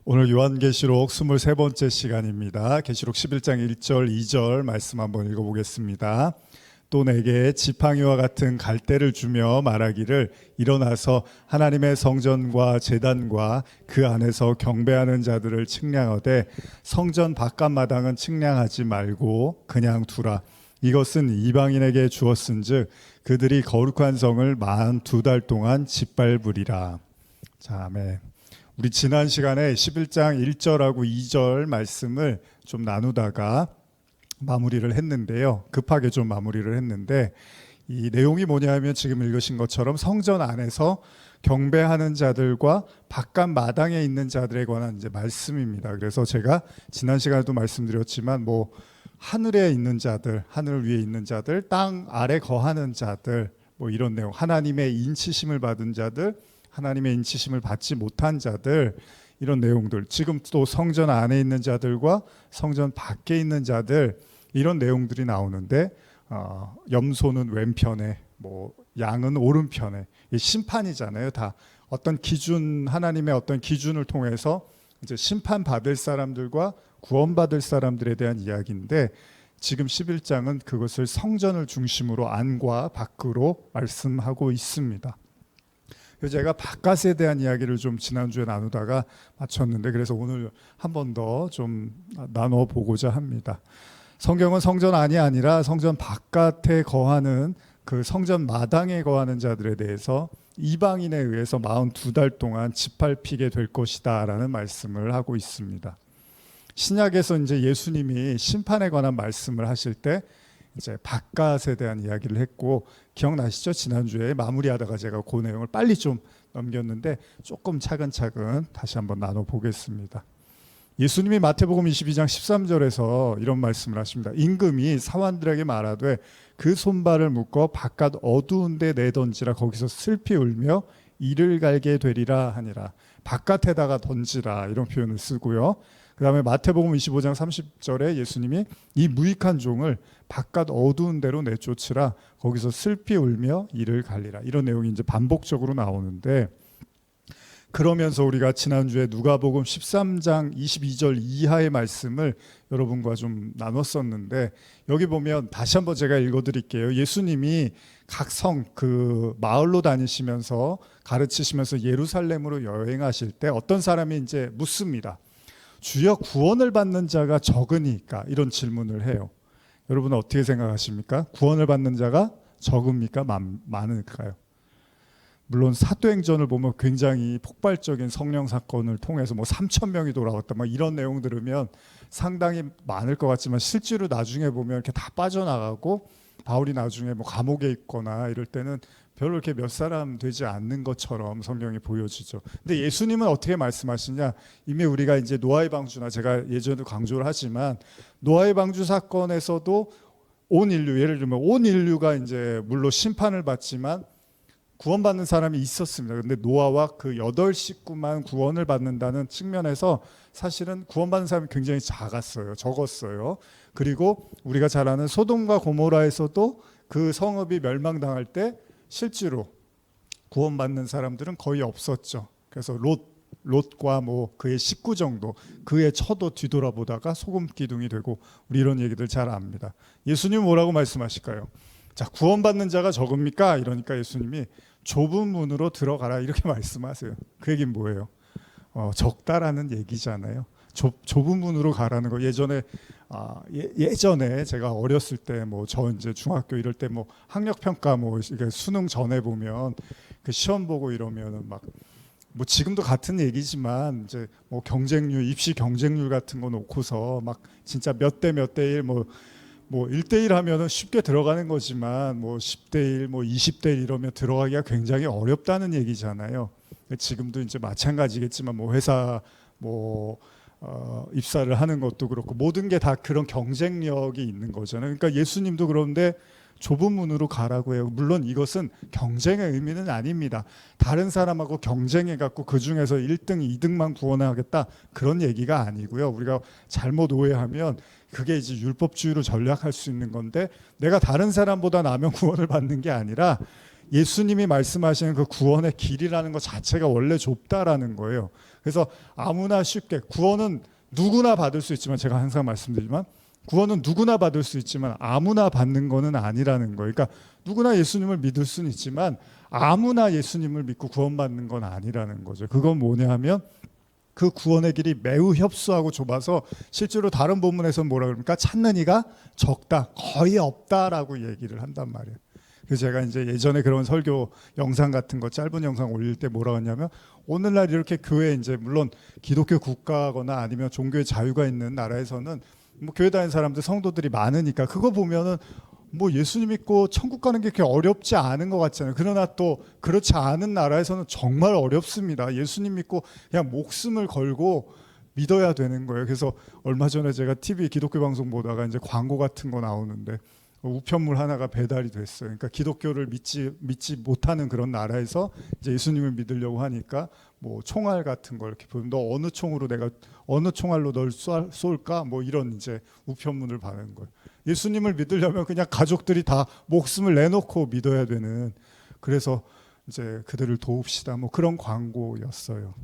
오늘 요한계시록 23번째 시간입니다. 계시록 11장 1절 2절 말씀 한번 읽어보겠습니다. 또 내게 지팡이와 같은 갈대를 주며 말하기를 일어나서 하나님의 성전과 제단과 그 안에서 경배하는 자들을 측량하되 성전 바깥마당은 측량하지 말고 그냥 두라. 이것은 이방인에게 주었은즉 그들이 거룩한 성을 42달 동안 짓밟으리라. 자, 아멘. 우리 지난 시간에 11장 1절하고 2절 말씀을 좀 나누다가 마무리를 했는데요. 급하게 좀 마무리를 했는데 이 내용이 뭐냐면 지금 읽으신 것처럼 성전 안에서 경배하는 자들과 바깥 마당에 있는 자들에 관한 이제 말씀입니다. 그래서 제가 지난 시간에도 말씀드렸지만 뭐 하늘에 있는 자들, 하늘 위에 있는 자들, 땅 아래 거하는 자들, 뭐 이런 내용, 하나님의 인치심을 받은 자들, 하나님의 인치심을 받지 못한 자들, 이런 내용들, 지금 또 성전 안에 있는 자들과 성전 밖에 있는 자들, 이런 내용들이 나오는데 염소는 왼편에, 뭐 양은 오른편에, 이 심판이잖아요. 다 어떤 기준, 하나님의 어떤 기준을 통해서 이제 심판받을 사람들과 구원받을 사람들에 대한 이야기인데, 지금 11장은 그것을 성전을 중심으로 안과 밖으로 말씀하고 있습니다. 제가 바깥에 대한 이야기를 좀 지난주에 나누다가 마쳤는데, 그래서 오늘 한 번 더 좀 나눠보고자 합니다. 성경은 성전 안이 아니라 성전 바깥에 거하는, 그 성전 마당에 거하는 자들에 대해서 이방인에 의해서 42달 동안 짓밟히게 될 것이다 라는 말씀을 하고 있습니다. 신약에서 이제 예수님이 심판에 관한 말씀을 하실 때 이제 바깥에 대한 이야기를 했고, 기억나시죠? 지난주에 마무리하다가 제가 그 내용을 빨리 좀 넘겼는데 조금 차근차근 다시 한번 나눠보겠습니다. 예수님이 마태복음 22장 13절에서 이런 말씀을 하십니다. 임금이 사환들에게 말하되 그 손발을 묶어 바깥 어두운 데 내던지라. 거기서 슬피 울며 이를 갈게 되리라 하니라. 바깥에다가 던지라, 이런 표현을 쓰고요. 그 다음에 마태복음 25장 30절에 예수님이 이 무익한 종을 바깥 어두운 데로 내쫓으라. 거기서 슬피 울며 이를 갈리라. 이런 내용이 이제 반복적으로 나오는데, 그러면서 우리가 지난주에 누가복음 13장 22절 이하의 말씀을 여러분과 좀 나눴었는데, 여기 보면 다시 한번 제가 읽어드릴게요. 예수님이 각 성, 그 마을로 다니시면서 가르치시면서 예루살렘으로 여행하실 때 어떤 사람이 이제 묻습니다. 주여, 구원을 받는 자가 적으니까? 이런 질문을 해요. 여러분은 어떻게 생각하십니까? 구원을 받는 자가 적습니까? 많을까요? 물론 사도행전을 보면 굉장히 폭발적인 성령 사건을 통해서 뭐 3,000명이 돌아왔다, 뭐 이런 내용 들으면 상당히 많을 것 같지만, 실제로 나중에 보면 이렇게 다 빠져나가고 바울이 나중에 뭐 감옥에 있거나 이럴 때는 별로 이렇게 몇 사람 되지 않는 것처럼 성경이 보여지죠. 근데 예수님은 어떻게 말씀하시냐? 이미 우리가 이제 노아의 방주나, 제가 예전에도 강조를 하지만 노아의 방주 사건에서도 온 인류, 예를 들면 온 인류가 이제 물론 심판을 받지만 구원받는 사람이 있었습니다. 근데 노아와 그 8식구만 구원을 받는다는 측면에서 사실은 구원받는 사람이 굉장히 적었어요. 그리고 우리가 잘 아는 소돔과 고모라에서도 그 성읍이 멸망당할 때 실제로 구원받는 사람들은 거의 없었죠. 그래서 롯과 뭐 그의 식구 정도, 그의 처도 뒤돌아보다가 소금 기둥이 되고, 우리 이런 얘기들 잘 압니다. 예수님 뭐라고 말씀하실까요? 자, 구원받는 자가 적습니까? 이러니까 예수님이 좁은 문으로 들어가라, 이렇게 말씀하세요. 그 얘기는 뭐예요? 적다라는 얘기잖아요. 좁은 문으로 가라는 거. 예전에 제가 어렸을 때, 뭐 저 이제 중학교 이럴 때 뭐 학력 평가, 뭐 이게 수능 전에 보면 그 시험 보고 이러면은 막, 뭐 지금도 같은 얘기지만 이제 뭐 경쟁률, 입시 경쟁률 같은 거 놓고서 막 진짜 몇 대 몇 대 1, 뭐 1대1 하면은 쉽게 들어가는 거지만 뭐 10대1, 뭐 20대1 이러면 들어가기가 굉장히 어렵다는 얘기잖아요. 지금도 이제 마찬가지겠지만 뭐 회사 입사를 하는 것도 그렇고 모든 게 다 그런 경쟁력이 있는 거잖아요. 그러니까 예수님도 그런데 좁은 문으로 가라고 해요. 물론 이것은 경쟁의 의미는 아닙니다. 다른 사람하고 경쟁해 갖고 그 중에서 1등, 2등만 구원하겠다, 그런 얘기가 아니고요. 우리가 잘못 오해하면 그게 이제 율법주의로 전략할 수 있는 건데, 내가 다른 사람보다 나면 구원을 받는 게 아니라 예수님이 말씀하시는 그 구원의 길이라는 것 자체가 원래 좁다라는 거예요. 그래서 아무나 쉽게, 구원은 누구나 받을 수 있지만, 제가 항상 말씀드리지만 구원은 누구나 받을 수 있지만 아무나 받는 거는 아니라는 거예요. 그러니까 누구나 예수님을 믿을 수는 있지만 아무나 예수님을 믿고 구원받는 건 아니라는 거죠. 그건 뭐냐 하면 그 구원의 길이 매우 협소하고 좁아서 실제로 다른 본문에서는 뭐라 그럽니까? 찾는 이가 적다, 거의 없다라고 얘기를 한단 말이에요. 그래서 제가 이제 예전에 그런 설교 영상 같은 거, 짧은 영상 올릴 때 뭐라고 했냐면, 오늘날 이렇게 교회, 이제 물론 기독교 국가거나 아니면 종교의 자유가 있는 나라에서는 뭐 교회 다니는 사람들, 성도들이 많으니까 그거 보면은 뭐 예수님 믿고 천국 가는 게 그렇게 어렵지 않은 것 같잖아요. 그러나 또 그렇지 않은 나라에서는 정말 어렵습니다. 예수님 믿고 그냥 목숨을 걸고 믿어야 되는 거예요. 그래서 얼마 전에 제가 TV 기독교 방송 보다가 이제 광고 같은 거 나오는데 우편물 하나가 배달이 됐어요. 그러니까 기독교를 믿지 못하는 그런 나라에서 이제 예수님을 믿으려고 하니까 뭐 총알 같은 걸 이렇게 보면, 너 어느 총으로, 내가 어느 총알로 널 쏠까, 뭐 이런 이제 우편물을 받는 거예요. 예수님을 믿으려면 그냥 가족들이 다 목숨을 내놓고 믿어야 되는, 그래서 이제 그들을 도웁시다, 뭐 그런 광고였어요.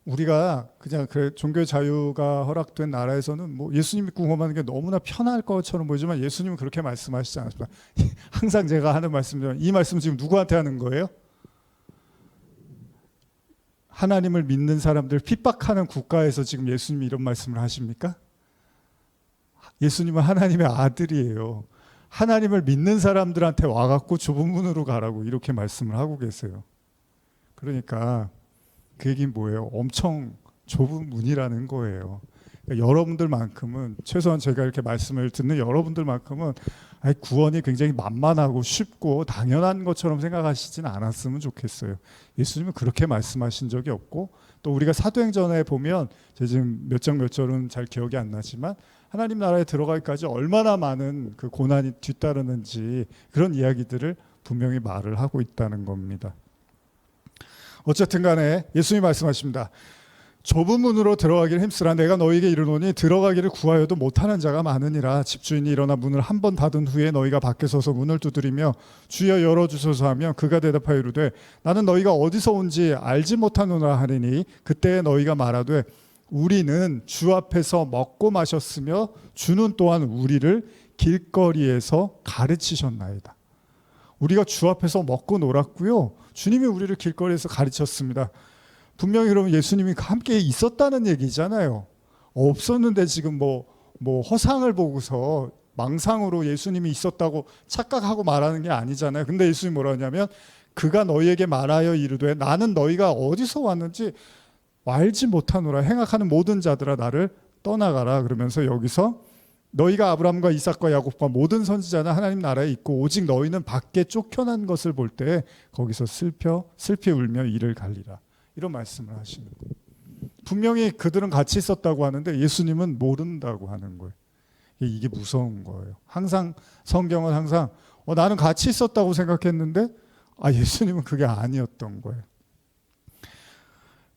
우리가 그냥 종교 자유가 허락된 나라에서는 뭐 예수님 믿고 구원하는 게 너무나 편할 것처럼 보이지만 예수님은 그렇게 말씀하시지 않습니다. 항상 제가 하는 말씀이지만, 이 말씀 지금 누구한테 하는 거예요? 하나님을 믿는 사람들 핍박하는 국가에서 지금 예수님이 이런 말씀을 하십니까? 예수님은 하나님의 아들이에요. 하나님을 믿는 사람들한테 와갖고 좁은 문으로 가라고 이렇게 말씀을 하고 계세요. 그러니까 그 얘기는 뭐예요? 엄청 좁은 문이라는 거예요. 그러니까 여러분들만큼은, 최소한 제가 이렇게 말씀을 듣는 여러분들만큼은 구원이 굉장히 만만하고 쉽고 당연한 것처럼 생각하시지는 않았으면 좋겠어요. 예수님은 그렇게 말씀하신 적이 없고, 또 우리가 사도행전에 보면, 제가 지금 몇 장 몇 절은 잘 기억이 안 나지만 하나님 나라에 들어가기까지 얼마나 많은 그 고난이 뒤따르는지 그런 이야기들을 분명히 말을 하고 있다는 겁니다. 어쨌든 간에 예수님이 말씀하십니다. 좁은 문으로 들어가기를 힘쓰라. 내가 너희에게 이르노니 들어가기를 구하여도 못하는 자가 많으니라. 집주인이 일어나 문을 한 번 닫은 후에 너희가 밖에 서서 문을 두드리며 주여 열어주소서 하면 그가 대답하여 이르되 나는 너희가 어디서 온지 알지 못하노라 하리니 그때 너희가 말하되 우리는 주 앞에서 먹고 마셨으며 주는 또한 우리를 길거리에서 가르치셨나이다. 우리가 주 앞에서 먹고 놀았고요, 주님이 우리를 길거리에서 가르쳤습니다. 분명히 그러면 예수님이 함께 있었다는 얘기잖아요. 없었는데 지금 뭐 허상을 보고서 망상으로 예수님이 있었다고 착각하고 말하는 게 아니잖아요. 근데 예수님이 뭐라 하냐면 그가 너희에게 말하여 이르되 나는 너희가 어디서 왔는지 알지 못하노라. 행악하는 모든 자들아 나를 떠나가라. 그러면서 여기서 너희가 아브라함과 이삭과 야곱과 모든 선지자는 하나님 나라에 있고 오직 너희는 밖에 쫓겨난 것을 볼 때 거기서 슬피 울며 이를 갈리라. 이런 말씀을 하시는 거예요. 분명히 그들은 같이 있었다고 하는데 예수님은 모른다고 하는 거예요. 이게 무서운 거예요. 항상 성경은 항상 나는 같이 있었다고 생각했는데 예수님은 그게 아니었던 거예요.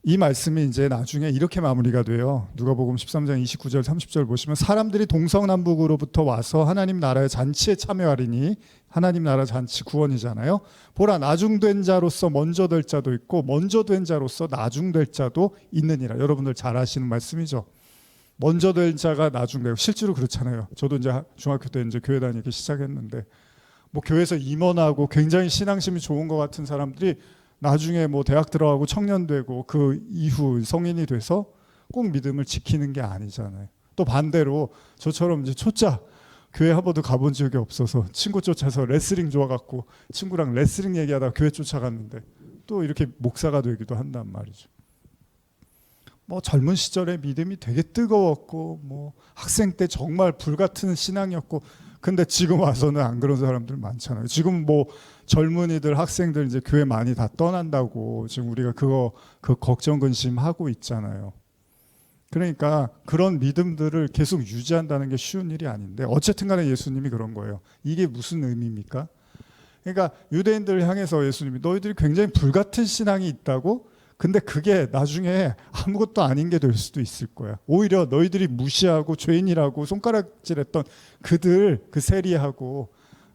이 말씀이 이제 나중에 이렇게 마무리가 돼요. 누가복음 13장 29절 30절 보시면 사람들이 동서남북으로부터 와서 하나님 나라의 잔치에 참여하리니, 하나님 나라 잔치 구원이잖아요. 보라 나중된 자로서 먼저 될 자도 있고 먼저 된 자로서 나중될 자도 있느니라. 여러분들 잘 아시는 말씀이죠. 먼저 될 자가 나중되고, 실제로 그렇잖아요. 저도 이제 중학교 때 이제 교회 다니기 시작했는데 뭐 교회에서 임원하고 굉장히 신앙심이 좋은 것 같은 사람들이 나중에 뭐 대학 들어가고 청년 되고 그 이후 성인이 돼서 꼭 믿음을 지키는 게 아니잖아요. 또 반대로 저처럼 이제 초짜 교회 한 번도 가본 적이 없어서 친구 쫓아서 레슬링 좋아갖고 친구랑 레슬링 얘기하다가 교회 쫓아갔는데 또 이렇게 목사가 되기도 한단 말이죠. 뭐 젊은 시절에 믿음이 되게 뜨거웠고 뭐 학생 때 정말 불같은 신앙이었고, 근데 지금 와서는 안 그런 사람들 많잖아요. 지금 뭐 젊은이들, 학생들 이제 교회 많이 다 떠난다고 지금 우리가 그 걱정 근심하고 있잖아요. 그러니까 그런 믿음들을 계속 유지한다는 게 쉬운 일이 아닌데, 어쨌든 간에 예수님이 그런 거예요. 이게 무슨 의미입니까? 그러니까 유대인들을 향해서 예수님이 너희들이 굉장히 불같은 신앙이 있다고, 근데 그게 나중에 아무것도 아닌 게 될 수도 있을 거야. 오히려 너희들이 무시하고 죄인이라고 손가락질했던 그들, 그 세리하고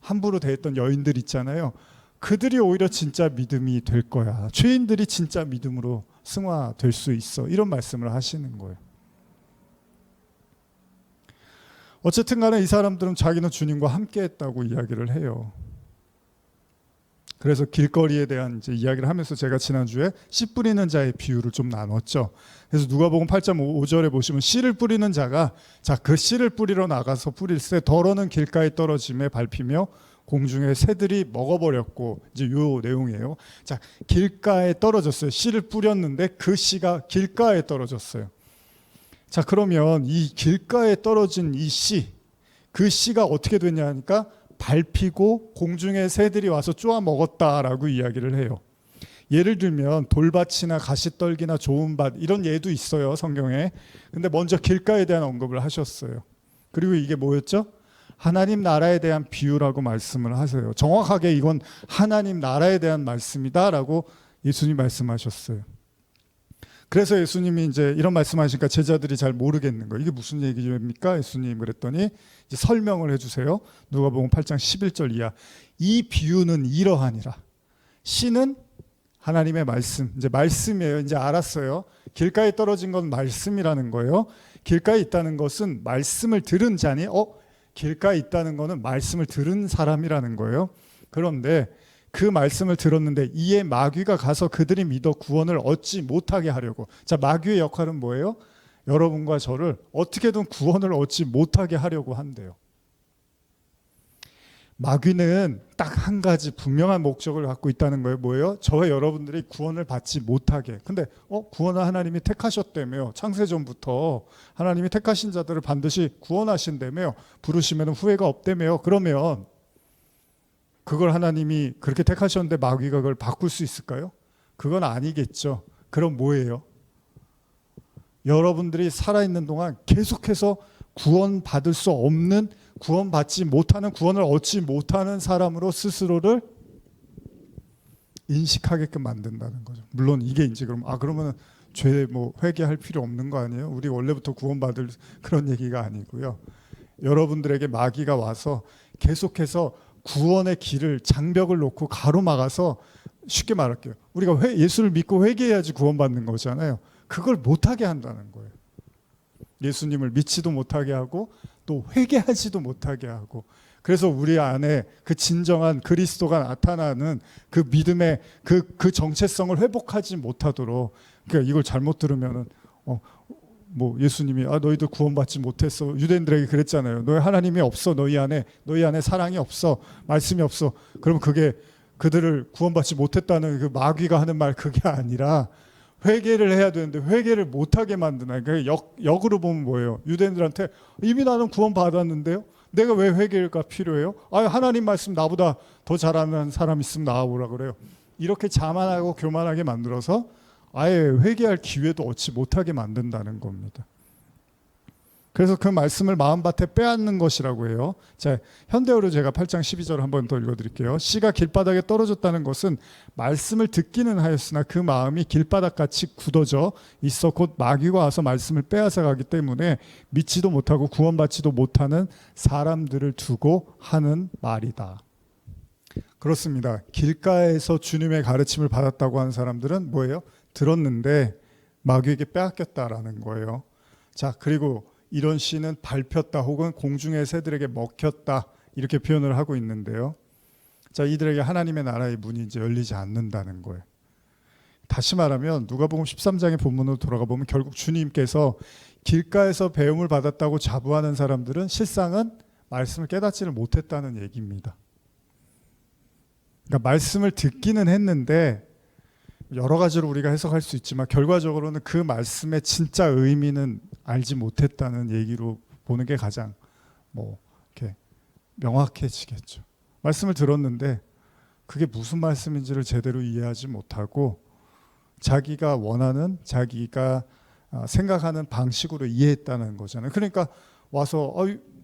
함부로 대했던 여인들 있잖아요. 그들이 오히려 진짜 믿음이 될 거야. 죄인들이 진짜 믿음으로 승화될 수 있어. 이런 말씀을 하시는 거예요. 어쨌든 간에 이 사람들은 자기는 주님과 함께 했다고 이야기를 해요. 그래서 길거리에 대한 이제 이야기를 하면서 제가 지난주에 씨 뿌리는 자의 비유를 좀 나눴죠. 그래서 누가복음 8장 5절에 보시면 씨를 뿌리는 자가 그 씨를 뿌리러 나가서 뿌릴새 덜어는 길가에 떨어짐에 밟히며 공중에 새들이 먹어버렸고, 이제 요 내용이에요. 자, 길가에 떨어졌어요. 씨를 뿌렸는데 그 씨가 길가에 떨어졌어요. 자, 그러면 이 길가에 떨어진 이 씨, 그 씨가 어떻게 됐냐 하니까 밟히고 공중에 새들이 와서 쪼아 먹었다라고 이야기를 해요. 예를 들면 돌밭이나 가시떨기나 좋은 밭 이런 예도 있어요, 성경에. 근데 먼저 길가에 대한 언급을 하셨어요. 그리고 이게 뭐였죠? 하나님 나라에 대한 비유라고 말씀을 하세요. 정확하게 이건 하나님 나라에 대한 말씀이다라고 예수님 말씀하셨어요. 그래서 예수님이 이제 이런 말씀하시니까 제자들이 잘 모르겠는 거예요. 이게 무슨 얘기입니까? 예수님 그랬더니 이제 설명을 해주세요. 누가복음 8장 11절 이하. 이 비유는 이러하니라. 씨는 하나님의 말씀, 이제 말씀이에요. 이제 알았어요. 길가에 떨어진 건 말씀이라는 거예요. 길가에 있다는 것은 말씀을 들은 자니, 길가에 있다는 거는 말씀을 들은 사람이라는 거예요. 그런데 그 말씀을 들었는데 이에 마귀가 가서 그들이 믿어 구원을 얻지 못하게 하려고. 자, 마귀의 역할은 뭐예요? 여러분과 저를 어떻게든 구원을 얻지 못하게 하려고 한대요. 마귀는 딱 한 가지 분명한 목적을 갖고 있다는 거예요. 뭐예요? 저와 여러분들이 구원을 받지 못하게. 근데 구원을 하나님이 택하셨다며요. 창세전부터 하나님이 택하신 자들을 반드시 구원하신다며요. 부르시면 후회가 없다며요. 그러면 그걸 하나님이 그렇게 택하셨는데 마귀가 그걸 바꿀 수 있을까요? 그건 아니겠죠. 그럼 뭐예요? 여러분들이 살아있는 동안 계속해서 구원받을 수 없는, 구원받지 못하는, 구원을 얻지 못하는 사람으로 스스로를 인식하게끔 만든다는 거죠. 물론 이게 이제 그러면 죄 회개할 필요 없는 거 아니에요? 우리 원래부터 구원받을 그런 얘기가 아니고요. 여러분들에게 마귀가 와서 계속해서 구원의 길을, 장벽을 놓고 가로막아서, 쉽게 말할게요. 우리가 예수를 믿고 회개해야지 구원받는 거잖아요. 그걸 못하게 한다는 거예요. 예수님을 믿지도 못하게 하고 또 회개하지도 못하게 하고. 그래서 우리 안에 그 진정한 그리스도가 나타나는 그 믿음의 그 정체성을 회복하지 못하도록. 그러니까 이걸 잘못 들으면은 예수님이 너희들 구원받지 못했어. 유대인들에게 그랬잖아요. 너희 하나님이 없어. 너희 안에 사랑이 없어. 말씀이 없어. 그럼 그게 그들을 구원받지 못했다는 그 마귀가 하는 말, 그게 아니라 회개를 해야 되는데 회개를 못하게 만드는. 그러니까 역으로 보면 뭐예요? 유대인들한테 이미 나는 구원받았는데요. 내가 왜 회개가 필요해요? 하나님 말씀 나보다 더 잘하는 사람 있으면 나와보라 그래요. 이렇게 자만하고 교만하게 만들어서 아예 회개할 기회도 얻지 못하게 만든다는 겁니다. 그래서 그 말씀을 마음밭에 빼앗는 것이라고 해요. 자, 현대어로 제가 8장 12절 한번 더 읽어드릴게요. 씨가 길바닥에 떨어졌다는 것은 말씀을 듣기는 하였으나 그 마음이 길바닥같이 굳어져 있어 곧 마귀가 와서 말씀을 빼앗아 가기 때문에 믿지도 못하고 구원받지도 못하는 사람들을 두고 하는 말이다. 그렇습니다. 길가에서 주님의 가르침을 받았다고 하는 사람들은 뭐예요? 들었는데 마귀에게 빼앗겼다라는 거예요. 자, 그리고 이런 씨는 밟혔다 혹은 공중의 새들에게 먹혔다 이렇게 표현을 하고 있는데요. 자, 이들에게 하나님의 나라의 문이 이제 열리지 않는다는 거예요. 다시 말하면 누가복음 13장의 본문으로 돌아가 보면 결국 주님께서 길가에서 배움을 받았다고 자부하는 사람들은 실상은 말씀을 깨닫지를 못했다는 얘기입니다. 그러니까 말씀을 듣기는 했는데 여러 가지로 우리가 해석할 수 있지만 결과적으로는 그 말씀의 진짜 의미는 알지 못했다는 얘기로 보는 게 가장 이렇게 명확해지겠죠. 말씀을 들었는데 그게 무슨 말씀인지를 제대로 이해하지 못하고 자기가 원하는, 자기가 생각하는 방식으로 이해했다는 거잖아요. 그러니까 와서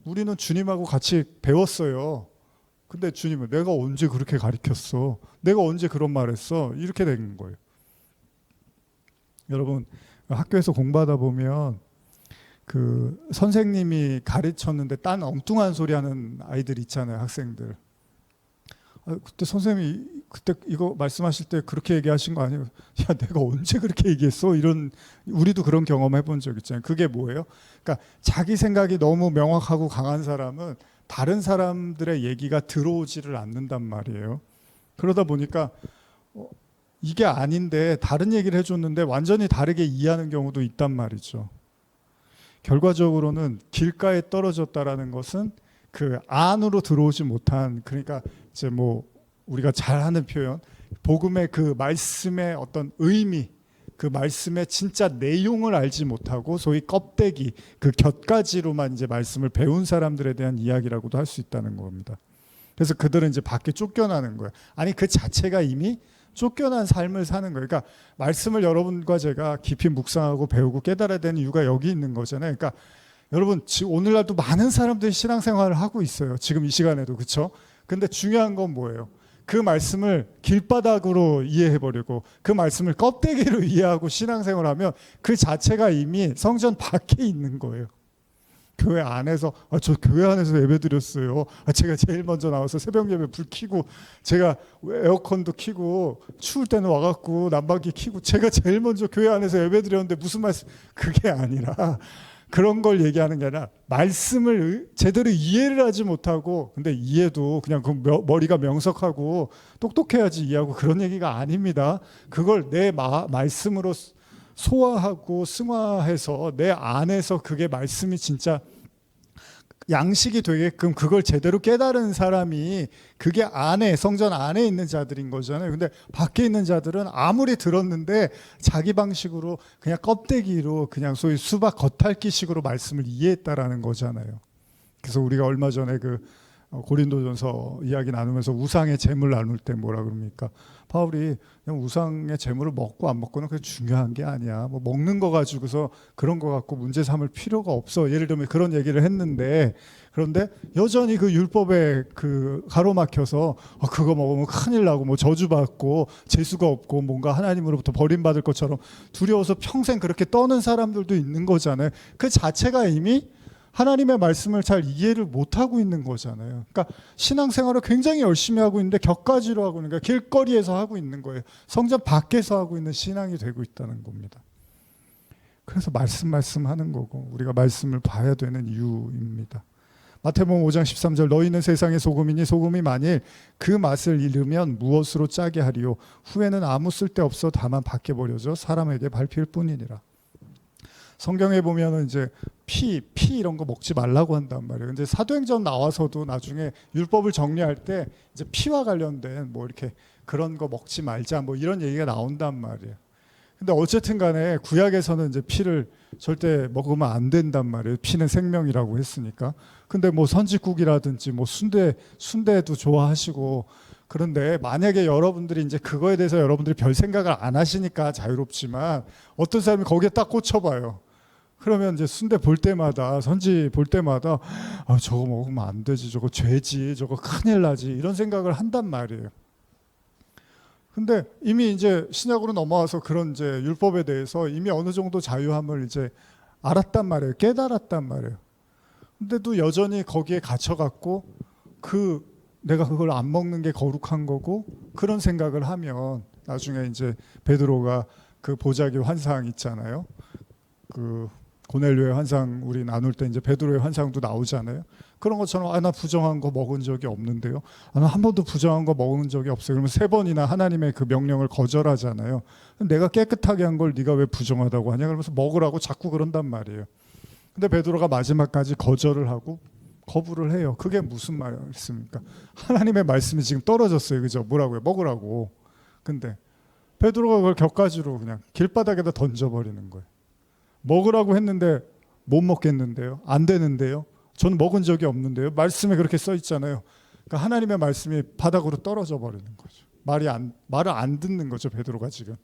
우리는 주님하고 같이 배웠어요. 근데 주님은 내가 언제 그렇게 가르쳤어? 내가 언제 그런 말했어? 이렇게 된 거예요. 여러분, 학교에서 공부하다 보면 그 선생님이 가르쳤는데 딴 엉뚱한 소리 하는 아이들 있잖아요, 학생들. 그때 선생님이 그때 이거 말씀하실 때 그렇게 얘기하신 거 아니에요? 야, 내가 언제 그렇게 얘기했어? 이런 우리도 그런 경험 해본 적 있잖아요. 그게 뭐예요? 그러니까 자기 생각이 너무 명확하고 강한 사람은 다른 사람들의 얘기가 들어오지를 않는단 말이에요. 그러다 보니까 이게 아닌데 다른 얘기를 해줬는데 완전히 다르게 이해하는 경우도 있단 말이죠. 결과적으로는 길가에 떨어졌다라는 것은 그 안으로 들어오지 못한, 그러니까 이제 뭐 우리가 잘 하는 표현, 복음의 그 말씀의 어떤 의미, 그 말씀의 진짜 내용을 알지 못하고 소위 껍데기, 그 곁가지로만 이제 말씀을 배운 사람들에 대한 이야기라고도 할 수 있다는 겁니다. 그래서 그들은 이제 밖에 쫓겨나는 거예요. 아니 그 자체가 이미 쫓겨난 삶을 사는 거예요. 그러니까 말씀을 여러분과 제가 깊이 묵상하고 배우고 깨달아야 되는 이유가 여기 있는 거잖아요. 그러니까 여러분 오늘날도 많은 사람들이 신앙생활을 하고 있어요. 지금 이 시간에도. 그렇죠? 근데 중요한 건 뭐예요? 그 말씀을 길바닥으로 이해해버리고 그 말씀을 껍데기로 이해하고 신앙생활하면 그 자체가 이미 성전 밖에 있는 거예요. 교회 안에서 저 교회 안에서 예배 드렸어요. 제가 제일 먼저 나와서 새벽 예배 불 켜고 제가 에어컨도 켜고 추울 때는 와갖고 난방기 켜고 제가 제일 먼저 교회 안에서 예배 드렸는데 무슨 말씀, 그게 아니라 그런 걸 얘기하는 게 아니라 말씀을 제대로 이해를 하지 못하고, 근데 이해도 그냥 그 머리가 명석하고 똑똑해야지 이해하고 그런 얘기가 아닙니다. 그걸 내 말씀으로 소화하고 승화해서 내 안에서 그게 말씀이 진짜 양식이 되게끔 그걸 제대로 깨달은 사람이 그게 안에 성전 안에 있는 자들인 거잖아요. 근데 밖에 있는 자들은 아무리 들었는데 자기 방식으로 그냥 껍데기로 그냥 소위 수박 겉핥기식으로 말씀을 이해했다라는 거잖아요. 그래서 우리가 얼마 전에 그 고린도전서 이야기 나누면서 우상의 재물 나눌 때 뭐라 그럽니까? 바울이 그냥 우상의 재물을 먹고 안 먹고는 그게 중요한 게 아니야. 뭐 먹는 거 가지고서 그런 거 갖고 문제 삼을 필요가 없어. 예를 들면 그런 얘기를 했는데, 그런데 여전히 그 율법에 그 가로막혀서 그거 먹으면 큰일 나고 뭐 저주받고 재수가 없고 뭔가 하나님으로부터 버림받을 것처럼 두려워서 평생 그렇게 떠는 사람들도 있는 거잖아요. 그 자체가 이미 하나님의 말씀을 잘 이해를 못하고 있는 거잖아요. 그러니까 신앙생활을 굉장히 열심히 하고 있는데 격가지로 하고 있는 거예요. 길거리에서 하고 있는 거예요. 성전 밖에서 하고 있는 신앙이 되고 있다는 겁니다. 그래서 말씀하는 거고 우리가 말씀을 봐야 되는 이유입니다. 마태복음 5장 13절, 너희는 세상의 소금이니 소금이 만일 그 맛을 잃으면 무엇으로 짜게 하리요? 후에는 아무 쓸데없어 다만 밖에 버려져 사람에게 밟힐 뿐이니라. 성경에 보면은 이제 피 이런 거 먹지 말라고 한단 말이에요. 근데 사도행전 나와서도 나중에 율법을 정리할 때 이제 피와 관련된 뭐 이렇게 그런 거 먹지 말자 뭐 이런 얘기가 나온단 말이에요. 근데 어쨌든 간에 구약에서는 이제 피를 절대 먹으면 안 된단 말이에요. 피는 생명이라고 했으니까. 근데 뭐 선지국이라든지 뭐 순대도 좋아하시고, 그런데 만약에 여러분들이 이제 그거에 대해서 여러분들이 별 생각을 안 하시니까 자유롭지만 어떤 사람이 거기에 딱 꽂혀봐요. 그러면 이제 순대 볼 때마다 선지 볼 때마다 저거 먹으면 안 되지, 저거 죄지, 저거 큰일 나지 이런 생각을 한단 말이에요. 근데 이미 이제 신약으로 넘어와서 그런 이제 율법에 대해서 이미 어느 정도 자유함을 이제 알았단 말이에요. 깨달았단 말이에요. 근데도 여전히 거기에 갇혀갖고 내가 그걸 안 먹는 게 거룩한 거고 그런 생각을 하면 나중에 이제 베드로가 그 보자기 환상 있잖아요. 그 고넬료의 환상 우리 나눌 때 이제 베드로의 환상도 나오잖아요. 그런 것처럼 나 부정한 거 먹은 적이 없는데요. 나 한 번도 부정한 거 먹은 적이 없어요. 그러면 3번이나 하나님의 그 명령을 거절하잖아요. 내가 깨끗하게 한 걸 네가 왜 부정하다고 하냐? 그러면서 먹으라고 자꾸 그런단 말이에요. 근데 베드로가 마지막까지 거절을 하고 거부를 해요. 그게 무슨 말씀입니까? 하나님의 말씀이 지금 떨어졌어요. 그죠? 뭐라고요? 먹으라고. 근데 베드로가 그걸 격가지로 그냥 길바닥에다 던져버리는 거예요. 먹으라고 했는데 못 먹겠는데요. 안 되는데요. 저는 먹은 적이 없는데요. 말씀에 그렇게 써 있잖아요. 그러니까 하나님의 말씀이 바닥으로 떨어져 버리는 거죠. 말을 안 듣는 거죠. 베드로가 지금.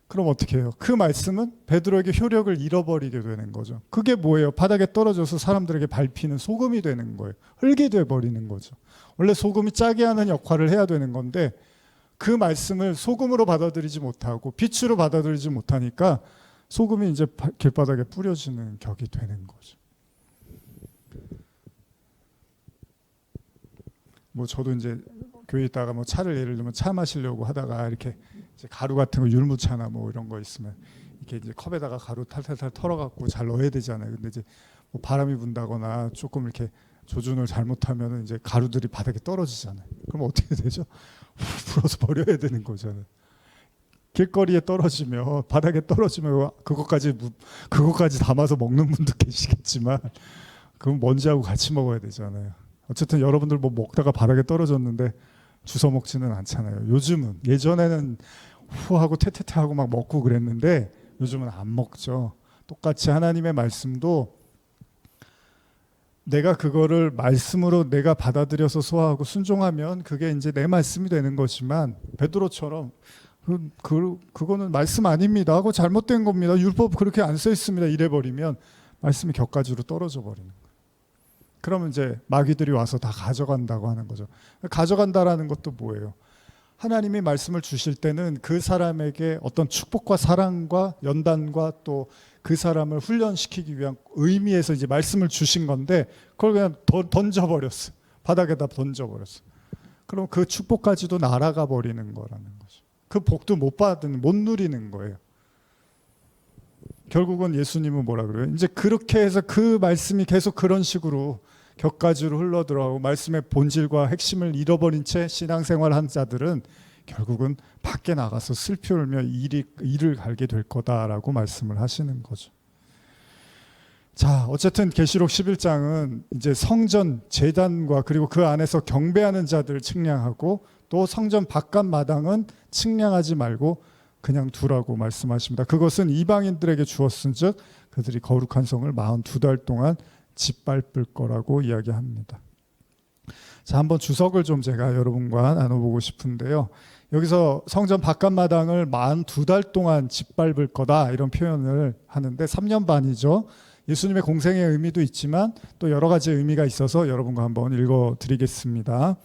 그럼 어떻게 해요? 그 말씀은 베드로에게 효력을 잃어버리게 되는 거죠. 그게 뭐예요? 바닥에 떨어져서 사람들에게 밟히는 소금이 되는 거예요. 흙이 돼버리는 거죠. 원래 소금이 짜게 하는 역할을 해야 되는 건데 그 말씀을 소금으로 받아들이지 못하고 빛으로 받아들이지 못하니까 소금이 이제 길바닥에 뿌려지는 격이 되는 거죠. 뭐 저도 이제 교회에 있다가 뭐 차를 예를 들면 차 마시려고 하다가 이렇게 이제 가루 같은 거 율무차나 뭐 이런 거 있으면 이렇게 이제 컵에다가 가루 탈탈탈 털어갖고 잘 넣어야 되잖아요. 근데 이제 뭐 바람이 분다거나 조금 이렇게 조준을 잘못하면 이제 가루들이 바닥에 떨어지잖아요. 그럼 어떻게 되죠? 불어서 버려야 되는 거잖아요. 길거리에 떨어지면 바닥에 떨어지면 그것까지 담아서 먹는 분도 계시겠지만 그건 먼지하고 같이 먹어야 되잖아요. 어쨌든 여러분들 뭐 먹다가 바닥에 떨어졌는데 주워 먹지는 않잖아요. 요즘은 예전에는 후하고 퇴퇴퇴하고 막 먹고 그랬는데 요즘은 안 먹죠. 똑같이 하나님의 말씀도 내가 그거를 말씀으로 내가 받아들여서 소화하고 순종하면 그게 이제 내 말씀이 되는 거지만 베드로처럼 그거는 말씀 아닙니다 하고 잘못된 겁니다. 율법 그렇게 안 써 있습니다. 이래버리면 말씀이 격가지로 떨어져 버리는 거예요. 그러면 이제 마귀들이 와서 다 가져간다고 하는 거죠. 가져간다라는 것도 뭐예요? 하나님이 말씀을 주실 때는 그 사람에게 어떤 축복과 사랑과 연단과 또 그 사람을 훈련시키기 위한 의미에서 이제 말씀을 주신 건데 그걸 그냥 던져버렸어. 바닥에다 던져버렸어. 그럼 그 축복까지도 날아가 버리는 거라는 거죠. 그 복도 못 누리는 거예요. 결국은 예수님은 뭐라 그래요? 이제 그렇게 해서 그 말씀이 계속 그런 식으로 격가지로 흘러들어가고 말씀의 본질과 핵심을 잃어버린 채 신앙생활한 자들은 결국은 밖에 나가서 슬피 울며 이를 갈게 될 거다라고 말씀을 하시는 거죠. 자, 어쨌든 계시록 11장은 이제 성전 제단과 그리고 그 안에서 경배하는 자들을 측량하고 또 성전 바깥 마당은 측량하지 말고 그냥 두라고 말씀하십니다. 그것은 이방인들에게 주었은즉 그들이 거룩한 성을 42달 동안 짓밟을 거라고 이야기합니다. 자, 한번 주석을 좀 제가 여러분과 나눠보고 싶은데요. 여기서 성전 바깥 마당을 42달 동안 짓밟을 거다 이런 표현을 하는데 3년 반이죠. 예수님의 공생의 의미도 있지만 또 여러 가지 의미가 있어서 여러분과 한번 읽어드리겠습니다.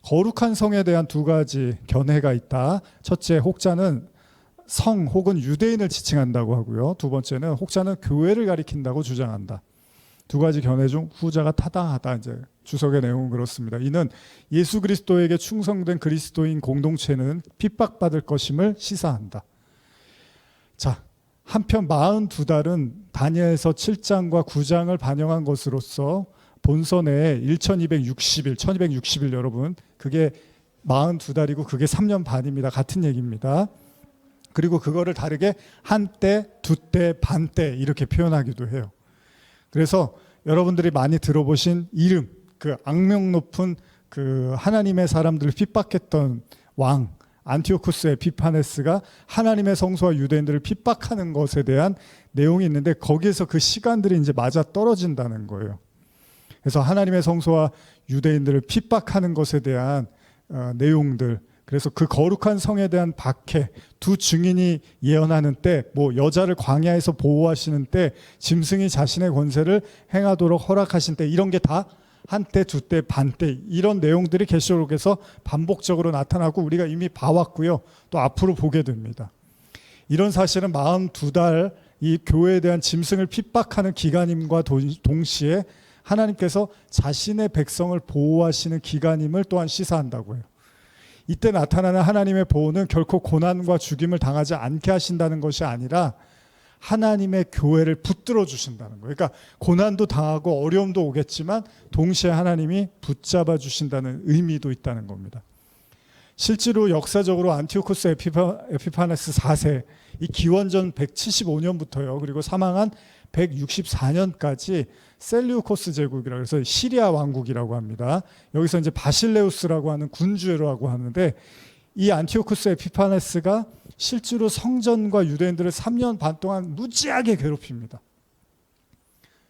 거룩한 성에 대한 두 가지 견해가 있다. 첫째, 혹자는 성 혹은 유대인을 지칭한다고 하고요. 두 번째는 혹자는 교회를 가리킨다고 주장한다. 두 가지 견해 중 후자가 타당하다. 이제 주석의 내용은 그렇습니다. 이는 예수 그리스도에게 충성된 그리스도인 공동체는 핍박받을 것임을 시사한다. 자, 한편 42달은 다니엘서 7장과 9장을 반영한 것으로서 본서내에 1260일 여러분, 그게 42달이고 그게 3년 반입니다. 같은 얘기입니다. 그리고 그거를 다르게 한때, 두때, 반때 이렇게 표현하기도 해요. 그래서 여러분들이 많이 들어보신 이름, 그 악명 높은 그 하나님의 사람들을 핍박했던 왕 안티오쿠스 에피파네스가 하나님의 성소와 유대인들을 핍박하는 것에 대한 내용이 있는데 거기에서 그 시간들이 이제 맞아 떨어진다는 거예요. 그래서 하나님의 성소와 유대인들을 핍박하는 것에 대한 내용들, 그래서 그 거룩한 성에 대한 박해, 두 증인이 예언하는 때, 뭐 여자를 광야에서 보호하시는 때, 짐승이 자신의 권세를 행하도록 허락하신 때, 이런 게 다 한때, 두때, 반때 이런 내용들이 계시록에서 반복적으로 나타나고 우리가 이미 봐왔고요. 또 앞으로 보게 됩니다. 이런 사실은 42달 이 교회에 대한 짐승을 핍박하는 기간임과 동시에 하나님께서 자신의 백성을 보호하시는 기간임을 또한 시사한다고 해요. 이때 나타나는 하나님의 보호는 결코 고난과 죽임을 당하지 않게 하신다는 것이 아니라 하나님의 교회를 붙들어 주신다는 거예요. 그러니까 고난도 당하고 어려움도 오겠지만 동시에 하나님이 붙잡아 주신다는 의미도 있다는 겁니다. 실제로 역사적으로 안티오코스 에피파네스 4세, 이 기원전 175년부터요. 그리고 사망한 164년까지 셀류코스 제국이라고 해서 시리아 왕국이라고 합니다. 여기서 이제 바실레우스라고 하는 군주라고 하는데 이 안티오코스 에피파네스가 실제로 성전과 유대인들을 3년 반 동안 무지하게 괴롭힙니다.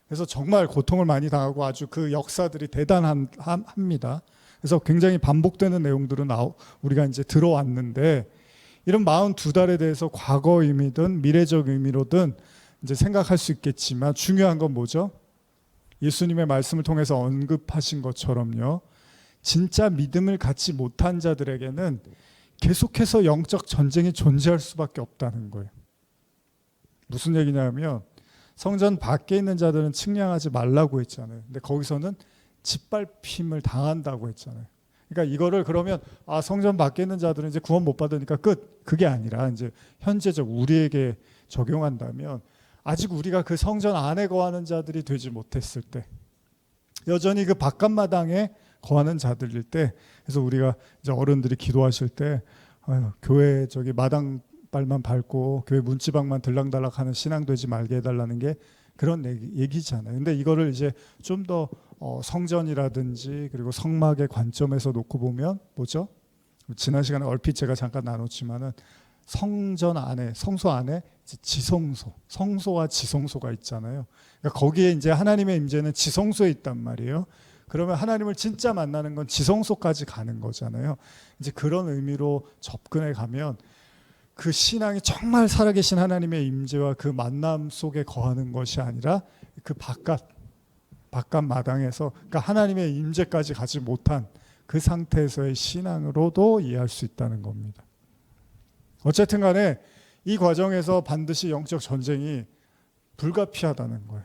그래서 정말 고통을 많이 당하고 아주 그 역사들이 대단합니다. 그래서 굉장히 반복되는 내용들은 우리가 이제 들어왔는데 이런 42달에 대해서 과거 의미든 미래적 의미로든 이제 생각할 수 있겠지만 중요한 건 뭐죠? 예수님의 말씀을 통해서 언급하신 것처럼요. 진짜 믿음을 갖지 못한 자들에게는 계속해서 영적 전쟁이 존재할 수밖에 없다는 거예요. 무슨 얘기냐면 성전 밖에 있는 자들은 측량하지 말라고 했잖아요. 근데 거기서는 짓밟힘을 당한다고 했잖아요. 그러니까 이거를 그러면 성전 밖에 있는 자들은 이제 구원 못 받으니까 끝. 그게 아니라 이제 현재적 우리에게 적용한다면 아직 우리가 그 성전 안에 거하는 자들이 되지 못했을 때, 여전히 그 바깥마당에 거하는 자들일 때, 그래서 우리가 이제 어른들이 기도하실 때 교회 저기 마당발만 밟고 교회 문지방만 들락달락하는 신앙 되지 말게 해달라는 게 그런 얘기잖아요. 근데 이거를 이제 좀 더 성전이라든지 그리고 성막의 관점에서 놓고 보면 뭐죠? 지난 시간에 얼핏 제가 잠깐 나눴지만은 성전 안에, 성소 안에 지성소, 성소와 지성소가 있잖아요. 그러니까 거기에 이제 하나님의 임재는 지성소에 있단 말이에요. 그러면 하나님을 진짜 만나는 건 지성소까지 가는 거잖아요. 이제 그런 의미로 접근해 가면 그 신앙이 정말 살아계신 하나님의 임재와 그 만남 속에 거하는 것이 아니라 그 바깥 마당에서, 그러니까 하나님의 임재까지 가지 못한 그 상태에서의 신앙으로도 이해할 수 있다는 겁니다. 어쨌든 간에 이 과정에서 반드시 영적 전쟁이 불가피하다는 거예요.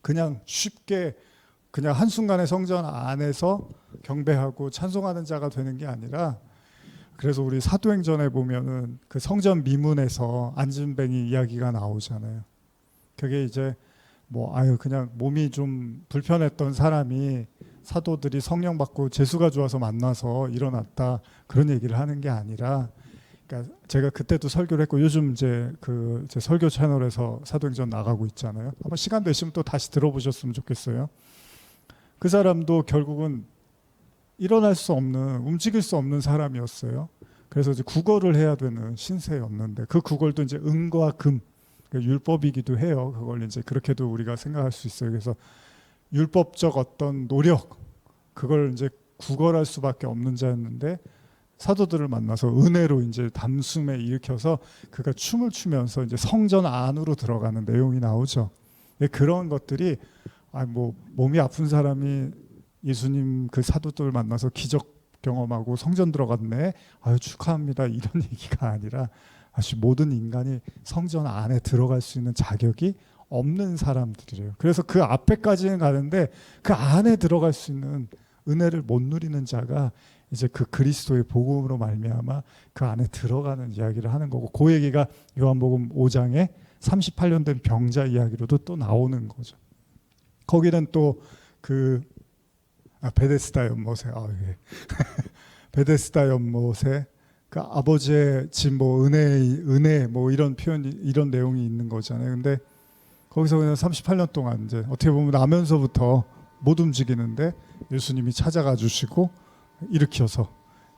그냥 쉽게 그냥 한순간에 성전 안에서 경배하고 찬송하는 자가 되는 게 아니라, 그래서 우리 사도행전에 보면은 그 성전 미문에서 안진뱅이 이야기가 나오잖아요. 그게 이제 그냥 몸이 좀 불편했던 사람이 사도들이 성령 받고 재수가 좋아서 만나서 일어났다, 그런 얘기를 하는 게 아니라, 그러니까 제가 그때도 설교를 했고 요즘 이제 제 설교 채널에서 사도행전 나가고 있잖아요. 한번 시간 되시면 또 다시 들어보셨으면 좋겠어요. 그 사람도 결국은 일어날 수 없는, 움직일 수 없는 사람이었어요. 그래서 이제 구걸을 해야 되는 신세였는데, 그 구걸도 이제 은과 금, 율법이기도 해요. 그걸 이제 그렇게도 우리가 생각할 수 있어요. 그래서 율법적 어떤 노력, 그걸 이제 구걸할 수밖에 없는 자였는데, 사도들을 만나서 은혜로 이제 담숨에 일으켜서 그가 춤을 추면서 이제 성전 안으로 들어가는 내용이 나오죠. 그런 것들이 몸이 아픈 사람이 예수님 그 사도들 만나서 기적 경험하고 성전 들어갔네, 축하합니다, 이런 얘기가 아니라 모든 인간이 성전 안에 들어갈 수 있는 자격이 없는 사람들이래요. 그래서 그 앞에까지는 가는데 그 안에 들어갈 수 있는 은혜를 못 누리는 자가 이제 그 그리스도의 복음으로 말미암아 그 안에 들어가는 이야기를 하는 거고, 그 얘기가 요한복음 5장에 38년 된 병자 이야기로도 또 나오는 거죠. 거기는 또 그 베데스다 연못에 베데스다 연못에 그 아버지의 집 은혜 이런 표현이, 이런 내용이 있는 거잖아요. 근데 거기서 그냥 38년 동안 이제 어떻게 보면 나면서부터 못 움직이는데 예수님이 찾아가 주시고 일으켜서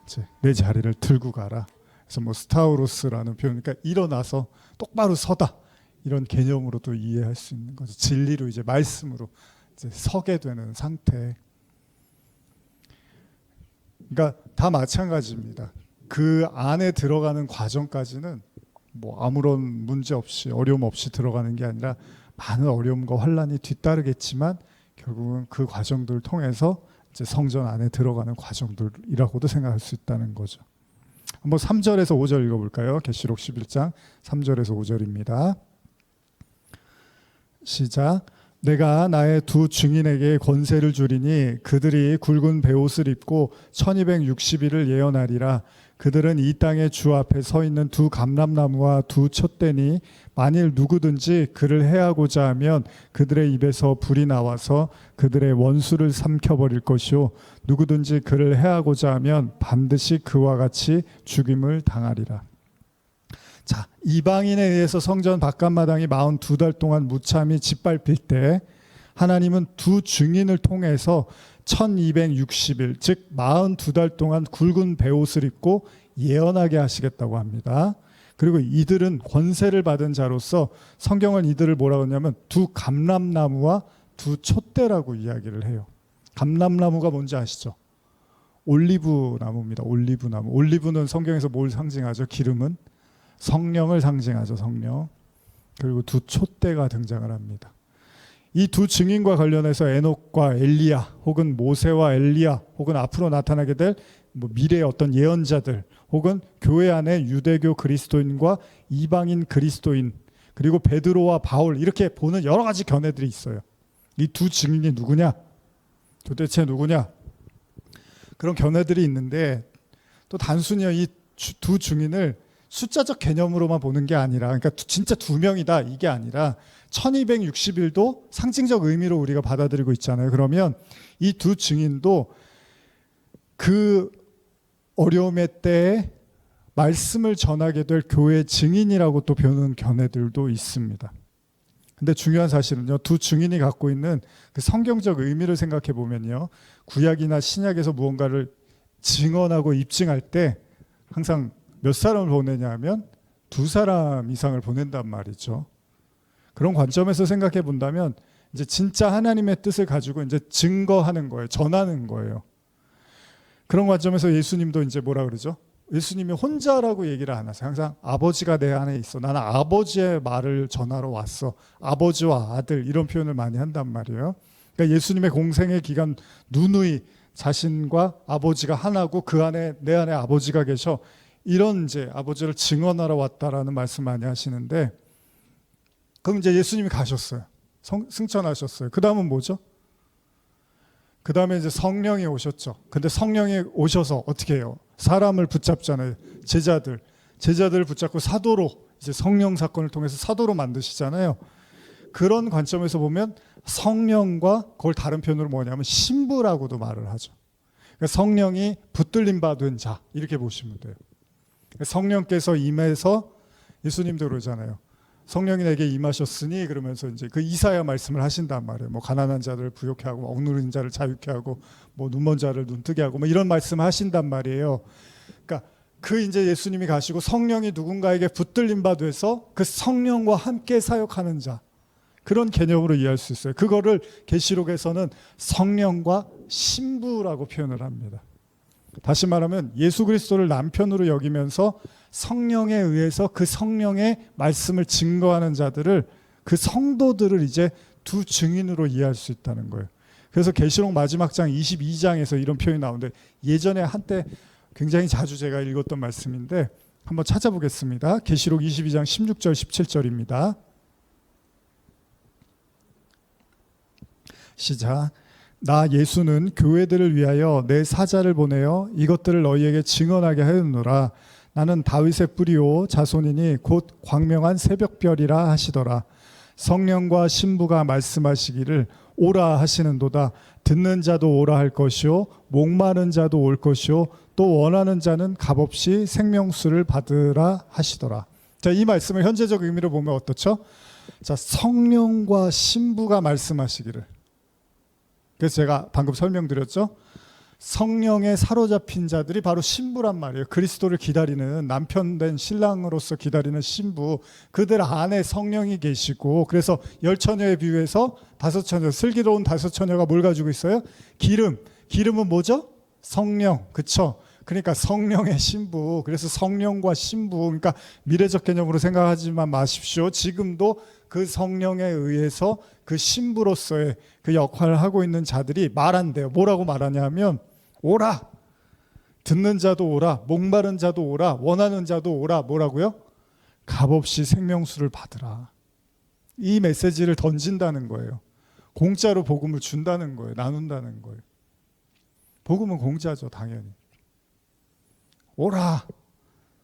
이제 내 자리를 들고 가라. 그래서 스타우로스라는 표현, 그러니까 일어나서 똑바로 서다, 이런 개념으로도 이해할 수 있는 거죠. 진리로 이제 말씀으로 이제 서게 되는 상태. 그러니까 다 마찬가지입니다. 그 안에 들어가는 과정까지는 아무런 문제 없이, 어려움 없이 들어가는 게 아니라 많은 어려움과 환란이 뒤따르겠지만 결국은 그 과정들을 통해서 이제 성전 안에 들어가는 과정들이라고도 생각할 수 있다는 거죠. 한번 3절에서 5절 읽어볼까요? 계시록 11장 3절에서 5절입니다. 시작. 내가 나의 두 증인에게 권세를 주리니 그들이 굵은 베옷을 입고 1260일을 예언하리라. 그들은 이 땅의 주 앞에 서 있는 두 감람나무와 두 촛대니 만일 누구든지 그를 해하고자 하면 그들의 입에서 불이 나와서 그들의 원수를 삼켜버릴 것이요 누구든지 그를 해하고자 하면 반드시 그와 같이 죽임을 당하리라. 자, 이방인에 의해서 성전 바깥마당이 42달 동안 무참히 짓밟힐 때 하나님은 두 증인을 통해서 1260일, 즉 42달 동안 굵은 베옷을 입고 예언하게 하시겠다고 합니다. 그리고 이들은 권세를 받은 자로서 성경은 이들을 뭐라고 하냐면 두 감람나무와 두 촛대라고 이야기를 해요. 감람나무가 뭔지 아시죠? 올리브 나무입니다. 올리브 나무. 올리브는 성경에서 뭘 상징하죠? 기름은 성령을 상징하죠. 성령. 그리고 두 촛대가 등장을 합니다. 이 두 증인과 관련해서 에녹과 엘리야, 혹은 모세와 엘리야, 혹은 앞으로 나타나게 될 미래의 어떤 예언자들, 혹은 교회 안에 유대교 그리스도인과 이방인 그리스도인, 그리고 베드로와 바울, 이렇게 보는 여러 가지 견해들이 있어요. 이 두 증인이 누구냐? 도대체 누구냐? 그런 견해들이 있는데 또 단순히 이 두 증인을 숫자적 개념으로만 보는 게 아니라, 그러니까 진짜 두 명이다 이게 아니라 1260일도 상징적 의미로 우리가 받아들이고 있잖아요. 그러면 이 두 증인도 그 어려움의 때에 말씀을 전하게 될 교회의 증인이라고 또 보는 견해들도 있습니다. 근데 중요한 사실은요, 두 증인이 갖고 있는 그 성경적 의미를 생각해 보면요, 구약이나 신약에서 무언가를 증언하고 입증할 때 항상 몇 사람을 보내냐 하면 두 사람 이상을 보낸단 말이죠. 그런 관점에서 생각해 본다면 이제 진짜 하나님의 뜻을 가지고 이제 증거하는 거예요. 전하는 거예요. 그런 관점에서 예수님도 이제 뭐라 그러죠? 예수님이 혼자라고 얘기를 안 하세요. 항상 아버지가 내 안에 있어. 나는 아버지의 말을 전하러 왔어. 아버지와 아들, 이런 표현을 많이 한단 말이에요. 그러니까 예수님의 공생의 기간 누누이 자신과 아버지가 하나고 그 안에 내 안에 아버지가 계셔. 이런 이제 아버지를 증언하러 왔다라는 말씀 많이 하시는데, 그럼 이제 예수님이 가셨어요. 승천하셨어요. 그 다음은 뭐죠? 그 다음에 이제 성령이 오셨죠. 근데 성령이 오셔서 어떻게 해요? 사람을 붙잡잖아요. 제자들을 붙잡고 사도로, 이제 성령 사건을 통해서 사도로 만드시잖아요. 그런 관점에서 보면 성령과 그걸 다른 표현으로 뭐냐면 신부라고도 말을 하죠. 그러니까 성령이 붙들림 받은 자, 이렇게 보시면 돼요. 성령께서 임해서, 예수님도 그러잖아요. 성령이 내게 임하셨으니, 그러면서 이제 그 이사야 말씀을 하신단 말이에요. 뭐 가난한 자들을 부욕케 하고, 억누른 자를 자유케 하고, 뭐 눈먼 자를 눈뜨게 하고, 뭐 이런 말씀을 하신단 말이에요. 그러니까 그 이제 예수님이 가시고 성령이 누군가에게 붙들림 받아서 그 성령과 함께 사역하는 자, 그런 개념으로 이해할 수 있어요. 그거를 계시록에서는 성령과 신부라고 표현을 합니다. 다시 말하면 예수 그리스도를 남편으로 여기면서 성령에 의해서 그 성령의 말씀을 증거하는 자들을, 그 성도들을 이제 두 증인으로 이해할 수 있다는 거예요. 그래서 계시록 마지막 장 22장에서 이런 표현이 나오는데, 예전에 한때 굉장히 자주 제가 읽었던 말씀인데 한번 찾아보겠습니다. 계시록 22장 16절 17절입니다. 시작. 나 예수는 교회들을 위하여 내 사자를 보내어 이것들을 너희에게 증언하게 하였노라. 나는 다윗의 뿌리요 자손이니 곧 광명한 새벽별이라 하시더라. 성령과 신부가 말씀하시기를 오라 하시는도다. 듣는 자도 오라 할 것이요 목마른 자도 올 것이요 또 원하는 자는 값없이 생명수를 받으라 하시더라. 자, 이 말씀을 현재적 의미로 보면 어떻죠? 자, 성령과 신부가 말씀하시기를. 그래서 제가 방금 설명드렸죠. 성령에 사로잡힌 자들이 바로 신부란 말이에요. 그리스도를 기다리는, 남편된 신랑으로서 기다리는 신부, 그들 안에 성령이 계시고, 그래서 10처녀에 비유해서 5처녀, 슬기로운 5처녀가 뭘 가지고 있어요? 기름은 뭐죠? 성령, 그쵸? 그러니까 성령의 신부, 그래서 성령과 신부, 그러니까 미래적 개념으로 생각하지만 마십시오. 지금도 그 성령에 의해서 그 신부로서의 그 역할을 하고 있는 자들이 말한대요. 뭐라고 말하냐면 오라, 듣는 자도 오라, 목마른 자도 오라, 원하는 자도 오라. 뭐라고요? 값없이 생명수를 받으라. 이 메시지를 던진다는 거예요. 공짜로 복음을 준다는 거예요. 나눈다는 거예요. 복음은 공짜죠, 당연히. 오라,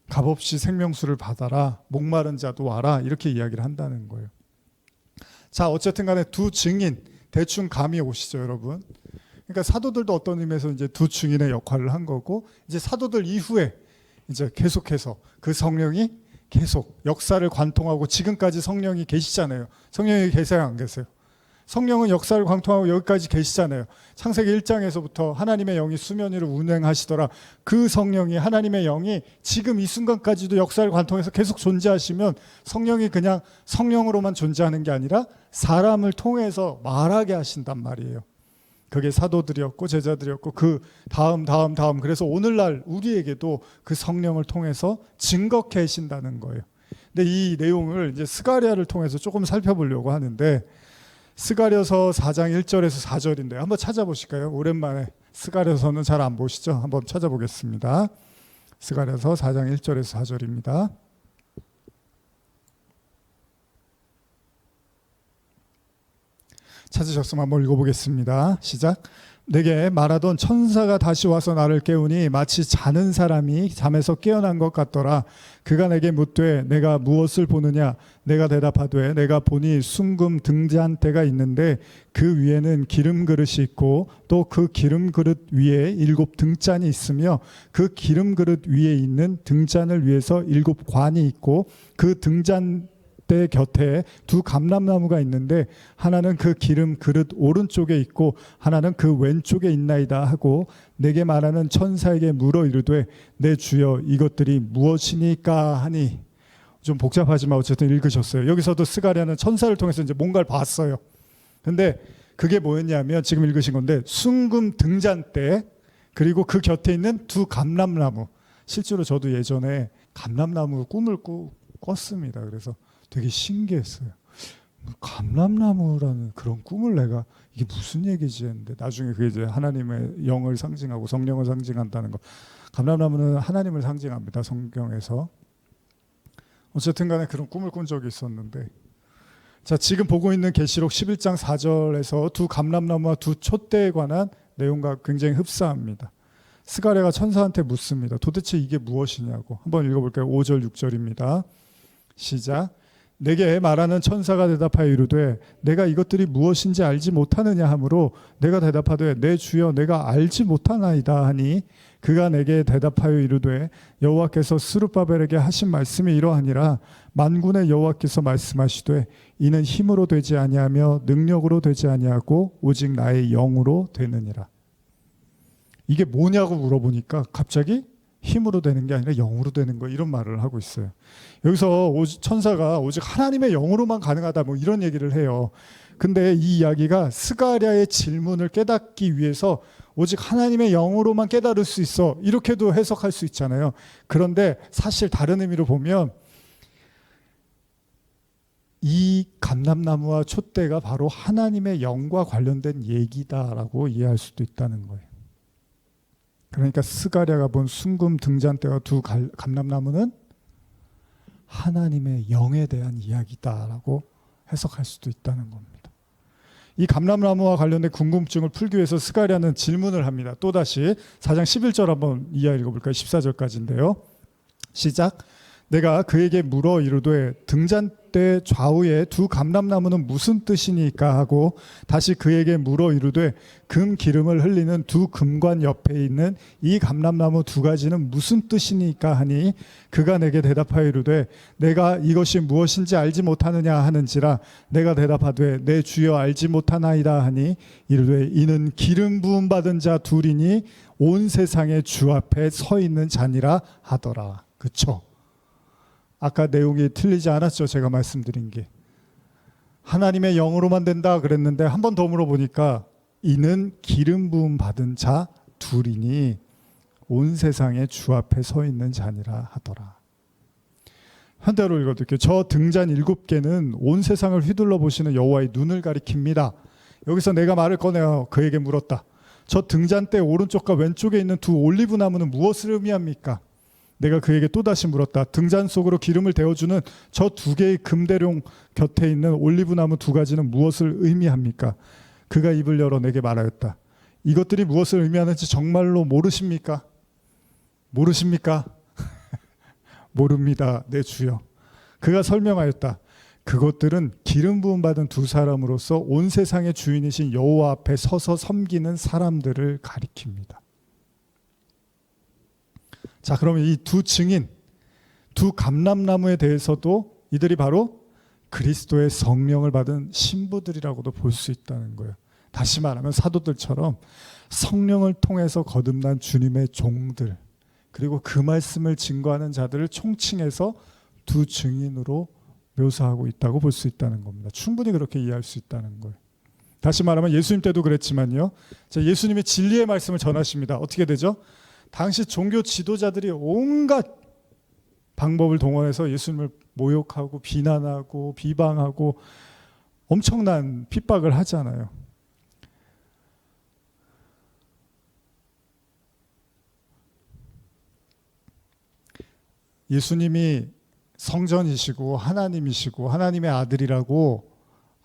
값없이 생명수를 받아라, 목마른 자도 와라, 이렇게 이야기를 한다는 거예요. 자, 어쨌든 간에 두 증인, 대충 감이 오시죠, 여러분? 그러니까 사도들도 어떤 의미에서 이제 두 증인의 역할을 한 거고, 이제 사도들 이후에 이제 계속해서 그 성령이 계속 역사를 관통하고, 지금까지 성령이 계시잖아요. 성령이 계세요, 안 계세요? 성령은 역사를 관통하고 여기까지 계시잖아요. 창세기 1장에서부터 하나님의 영이 수면 위를 운행하시더라. 그 성령이, 하나님의 영이 지금 이 순간까지도 역사를 관통해서 계속 존재하시면, 성령이 그냥 성령으로만 존재하는 게 아니라 사람을 통해서 말하게 하신단 말이에요. 그게 사도들이었고 제자들이었고 그 다음, 그래서 오늘날 우리에게도 그 성령을 통해서 증거케 하신다는 거예요. 근데 이 내용을 이제 스가랴를 통해서 조금 살펴보려고 하는데, 스가랴서 4장 1절에서 4절인데 한번 찾아보실까요? 오랜만에 스가랴서는 잘 안 보시죠? 한번 찾아보겠습니다. 스가랴서 4장 1절에서 4절입니다. 찾으셨으면 한번 읽어보겠습니다. 시작. 내게 말하던 천사가 다시 와서 나를 깨우니 마치 자는 사람이 잠에서 깨어난 것 같더라. 그가 내게 묻되 내가 무엇을 보느냐? 내가 대답하되 내가 보니 순금 등잔대가 있는데 그 위에는 기름 그릇이 있고 또 그 기름 그릇 위에 7 등잔이 있으며 그 기름 그릇 위에 있는 등잔을 위해서 7 관이 있고 그 등잔 대 곁에 2 감람나무가 있는데 하나는 그 기름 그릇 오른쪽에 있고 하나는 그 왼쪽에 있나이다 하고 내게 말하는 천사에게 물어 이르되 내 주여 이것들이 무엇이니까 하니. 좀 복잡하지만 어쨌든 읽으셨어요. 여기서도 스가랴는 천사를 통해서 이제 뭔가를 봤어요. 근데 그게 뭐였냐면 지금 읽으신 건데 순금 등잔대 그리고 그 곁에 있는 2 감람나무. 실제로 저도 예전에 감람나무 꿈을 꿨습니다. 그래서 되게 신기했어요. 감람나무라는 그런 꿈을 내가 이게 무슨 얘기지 했는데 나중에 그게 이제 하나님의 영을 상징하고 성령을 상징한다는 거. 감람나무는 하나님을 상징합니다. 성경에서. 어쨌든 간에 그런 꿈을 꾼 적이 있었는데 자, 지금 보고 있는 계시록 11장 4절에서 2 감람나무와 2 촛대에 관한 내용과 굉장히 흡사합니다. 스가랴가 천사한테 묻습니다. 도대체 이게 무엇이냐고. 한번 읽어볼까요? 5절 6절입니다. 시작. 내게 말하는 천사가 대답하여 이르되 내가 이것들이 무엇인지 알지 못하느냐 하므로 내가 대답하되 내 주여 내가 알지 못하나이다 하니 그가 내게 대답하여 이르되 여호와께서 스룹바벨에게 하신 말씀이 이러하니라. 만군의 여호와께서 말씀하시되 이는 힘으로 되지 아니하며 능력으로 되지 아니하고 오직 나의 영으로 되느니라. 이게 뭐냐고 물어보니까 갑자기 힘으로 되는 게 아니라 영으로 되는 거 이런 말을 하고 있어요. 여기서 천사가 오직 하나님의 영으로만 가능하다 뭐 이런 얘기를 해요. 근데 이 이야기가 스가랴의 질문을 깨닫기 위해서 오직 하나님의 영으로만 깨달을 수 있어 이렇게도 해석할 수 있잖아요. 그런데 사실 다른 의미로 보면 이 감람나무와 촛대가 바로 하나님의 영과 관련된 얘기다라고 이해할 수도 있다는 거예요. 그러니까 스가랴가 본 순금 등잔대와 2 감람나무는 하나님의 영에 대한 이야기다라고 해석할 수도 있다는 겁니다. 이 감람나무와 관련된 궁금증을 풀기 위해서 스가랴는 질문을 합니다. 또다시 4장 11절 한번 이하 읽어볼까요? 14절까지인데요. 시작. 내가 그에게 물어 이르되 등잔대 좌우에 2 감람나무는 무슨 뜻이니까 하고 다시 그에게 물어 이르되 금 기름을 흘리는 2 금관 옆에 있는 이 감람나무 2가지는 무슨 뜻이니까 하니 그가 내게 대답하여 이르되 내가 이것이 무엇인지 알지 못하느냐 하는지라. 내가 대답하되 내 주여 알지 못하나이다 하니 이르되 이는 기름 부음 받은 자 둘이니 온 세상의 주 앞에 서 있는 자니라 하더라. 그렇죠? 아까 내용이 틀리지 않았죠. 제가 말씀드린 게 하나님의 영으로만 된다 그랬는데 한 번 더 물어보니까 이는 기름 부음 받은 자 둘이니 온 세상의 주 앞에 서 있는 자니라 하더라. 현대로 읽어드릴게요. 저 등잔 7개는 온 세상을 휘둘러 보시는 여호와의 눈을 가리킵니다. 여기서 내가 말을 꺼내어 그에게 물었다. 저 등잔대 오른쪽과 왼쪽에 있는 2 올리브 나무는 무엇을 의미합니까? 내가 그에게 또다시 물었다. 등잔 속으로 기름을 데워주는 저 2개의 금대룡 곁에 있는 올리브나무 2가지는 무엇을 의미합니까? 그가 입을 열어 내게 말하였다. 이것들이 무엇을 의미하는지 정말로 모르십니까? 모르십니까? 모릅니다. 내 주여. 그가 설명하였다. 그것들은 기름 부음 받은 2 사람으로서 온 세상의 주인이신 여호와 앞에 서서 섬기는 사람들을 가리킵니다. 자, 그러면 이 2 증인, 2 감람나무에 대해서도 이들이 바로 그리스도의 성령을 받은 신부들이라고도 볼 수 있다는 거예요. 다시 말하면 사도들처럼 성령을 통해서 거듭난 주님의 종들, 그리고 그 말씀을 증거하는 자들을 총칭해서 2 증인으로 묘사하고 있다고 볼 수 있다는 겁니다. 충분히 그렇게 이해할 수 있다는 거예요. 다시 말하면 예수님 때도 그랬지만요. 예수님이 진리의 말씀을 전하십니다. 어떻게 되죠? 당시 종교 지도자들이 온갖 방법을 동원해서 예수님을 모욕하고 비난하고 비방하고 엄청난 핍박을 하잖아요. 예수님이 성전이시고 하나님이시고 하나님의 아들이라고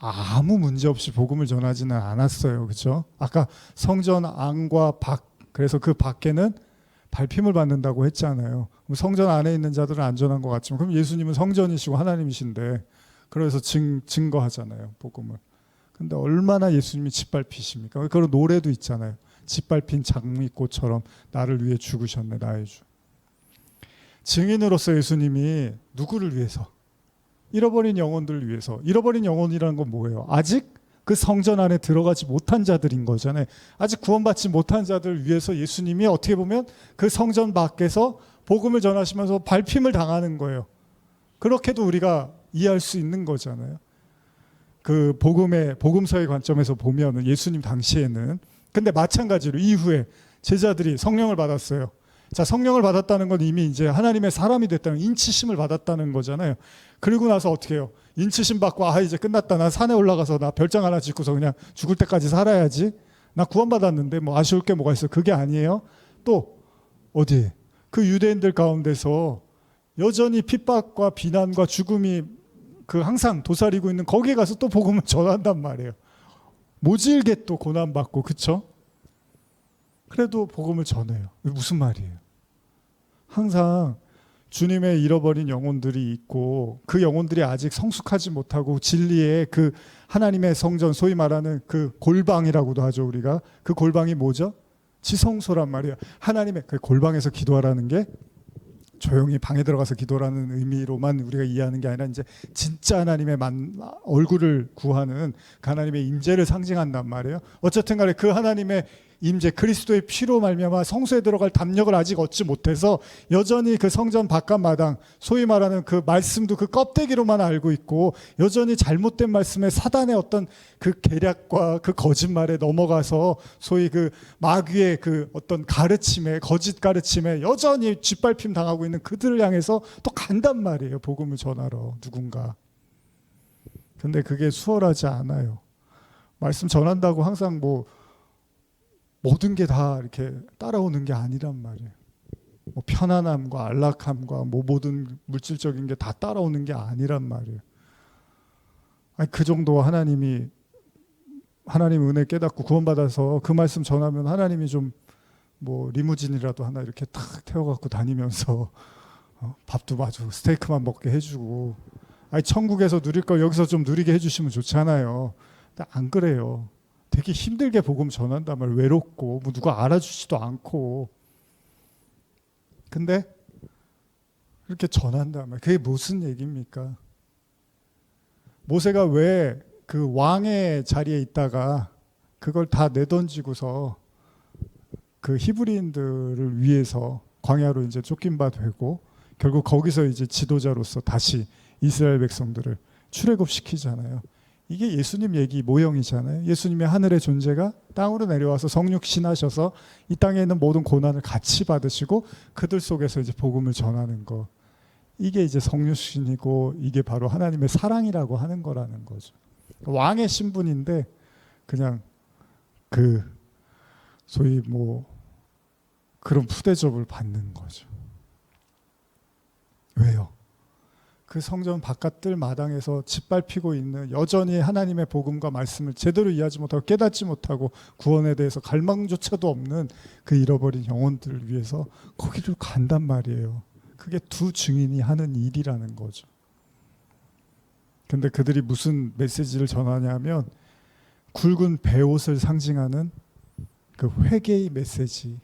아무 문제 없이 복음을 전하지는 않았어요. 그렇죠? 아까 성전 안과 밖, 그래서 그 밖에는 밟힘을 받는다고 했잖아요. 성전 안에 있는 자들은 안전한 것 같지만 그럼 예수님은 성전이시고 하나님이신데 그래서 증거하잖아요. 복음을. 근데 얼마나 예수님이 짓밟히십니까? 그런 노래도 있잖아요. 짓밟힌 장미꽃처럼 나를 위해 죽으셨네, 나의 주. 증인으로서 예수님이 누구를 위해서? 잃어버린 영혼들을 위해서. 잃어버린 영혼이라는 건 뭐예요? 아직 그 성전 안에 들어가지 못한 자들인 거잖아요. 아직 구원받지 못한 자들을 위해서 예수님이 어떻게 보면 그 성전 밖에서 복음을 전하시면서 밟힘을 당하는 거예요. 그렇게도 우리가 이해할 수 있는 거잖아요. 그 복음서의 관점에서 보면 예수님 당시에는, 근데 마찬가지로 이후에 제자들이 성령을 받았어요. 자, 성령을 받았다는 건 이미 이제 하나님의 사람이 됐다는, 인치심을 받았다는 거잖아요. 그리고 나서 어떻게 해요? 인치심 받고 이제 끝났다. 나 산에 올라가서 나 별장 하나 짓고서 그냥 죽을 때까지 살아야지. 나 구원받았는데 뭐 아쉬울 게 뭐가 있어? 그게 아니에요. 또 어디? 그 유대인들 가운데서 여전히 핍박과 비난과 죽음이 그 항상 도사리고 있는 거기에 가서 또 복음을 전한단 말이에요. 모질게 또 고난받고, 그쵸? 그래도 복음을 전해요. 무슨 말이에요? 항상 주님의 잃어버린 영혼들이 있고 그 영혼들이 아직 성숙하지 못하고 진리의 그 하나님의 성전, 소위 말하는 그 골방이라고도 하죠. 우리가 그 골방이 뭐죠? 지성소란 말이에요. 하나님의 그 골방에서 기도하라는 게 조용히 방에 들어가서 기도라는 의미로만 우리가 이해하는 게 아니라 이제 진짜 하나님의 얼굴을 구하는 그 하나님의 임재를 상징한단 말이에요. 어쨌든 간에 그 하나님의 임재, 그리스도의 피로 말미암아 성소에 들어갈 담력을 아직 얻지 못해서 여전히 그 성전 바깥마당, 소위 말하는 그 말씀도 그 껍데기로만 알고 있고 여전히 잘못된 말씀에 사단의 어떤 그 계략과 그 거짓말에 넘어가서 소위 그 마귀의 그 어떤 가르침에, 거짓 가르침에 여전히 짓밟힘 당하고 있는 그들을 향해서 또 간단 말이에요. 복음을 전하러 누군가. 근데 그게 수월하지 않아요. 말씀 전한다고 항상 모든 게 다 이렇게 따라오는 게 아니란 말이에요. 편안함과 안락함과 모든 물질적인 게 다 따라오는 게 아니란 말이에요. 그 정도 하나님 은혜 깨닫고 구원받아서 그 말씀 전하면 하나님이 좀 리무진이라도 하나 이렇게 탁 태워갖고 다니면서 밥도 마주 스테이크만 먹게 해주고, 천국에서 누릴 걸 여기서 좀 누리게 해주시면 좋잖아요. 근데 안 그래요. 되게 힘들게 복음 전한단 말이에요. 외롭고 누가 알아주지도 않고. 근데 그렇게 전한단 말이에요. 그게 무슨 얘기입니까? 모세가 왜 그 왕의 자리에 있다가 그걸 다 내던지고서 그 히브리인들을 위해서 광야로 이제 쫓긴 바 되고 결국 거기서 이제 지도자로서 다시 이스라엘 백성들을 출애굽시키잖아요. 이게 예수님 얘기 모형이잖아요. 예수님의 하늘의 존재가 땅으로 내려와서 성육신하셔서 이 땅에 있는 모든 고난을 같이 받으시고 그들 속에서 이제 복음을 전하는 거. 이게 이제 성육신이고 이게 바로 하나님의 사랑이라고 하는 거라는 거죠. 왕의 신분인데 그냥 그 소위 그런 푸대접을 받는 거죠. 왜요? 그 성전 바깥들 마당에서 짓밟히고 있는 여전히 하나님의 복음과 말씀을 제대로 이해하지 못하고 깨닫지 못하고 구원에 대해서 갈망조차도 없는 그 잃어버린 영혼들을 위해서 거기를 간단 말이에요. 그게 두 증인이 하는 일이라는 거죠. 근데 그들이 무슨 메시지를 전하냐면 굵은 베옷을 상징하는 그 회개의 메시지.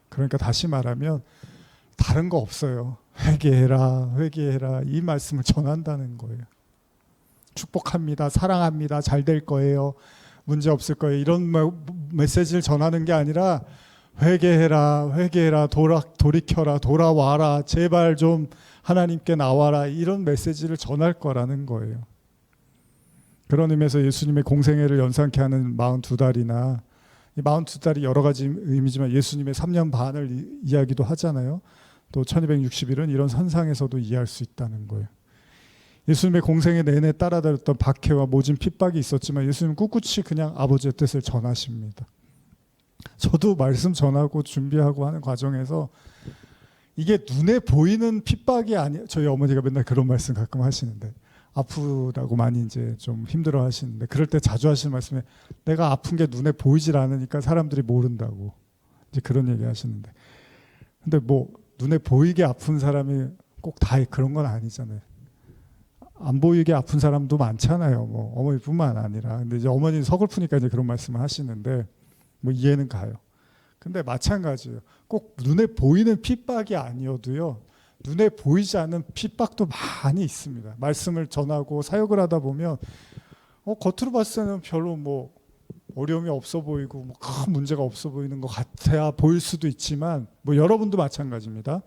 그러니까 다시 말하면 다른 거 없어요. 회개해라, 회개해라. 이 말씀을 전한다는 거예요. 축복합니다, 사랑합니다, 잘 될 거예요, 문제 없을 거예요. 이런 메시지를 전하는 게 아니라 회개해라, 회개해라, 돌이켜라, 돌아와라, 제발 좀 하나님께 나와라. 이런 메시지를 전할 거라는 거예요. 그런 의미에서 예수님의 공생애를 연상케 하는 42달이나 이 42달이 여러 가지 의미지만 예수님의 3년 반을 이야기도 하잖아요. 또 1260일은 이런 선상에서도 이해할 수 있다는 거예요. 예수님의 공생애 내내 따라다녔던 박해와 모진 핍박이 있었지만 예수님은 꿋꿋이 그냥 아버지의 뜻을 전하십니다. 저도 말씀 전하고 준비하고 하는 과정에서 이게 눈에 보이는 핍박이 아니에요. 저희 어머니가 맨날 그런 말씀 가끔 하시는데 아프다고 많이 이제 좀 힘들어 하시는데, 그럴 때 자주 하시는 말씀에 내가 아픈 게 눈에 보이질 않으니까 사람들이 모른다고 이제 그런 얘기 하시는데, 근데 뭐 눈에 보이게 아픈 사람이 꼭 다 그런 건 아니잖아요. 안 보이게 아픈 사람도 많잖아요. 뭐 어머니뿐만 아니라. 근데 이제 어머니 서글프니까 이제 그런 말씀을 하시는데 뭐 이해는 가요. 근데 마찬가지예요. 꼭 눈에 보이는 핍박이 아니어도요, 눈에 보이지 않는 핍박도 많이 있습니다. 말씀을 전하고 사역을 하다 보면 겉으로 봤을 때는 별로 뭐 어려움이 없어 보이고 뭐 큰 문제가 없어 보이는 것 같아야 보일 수도 있지만, 뭐 여러분도 마찬가지입니다.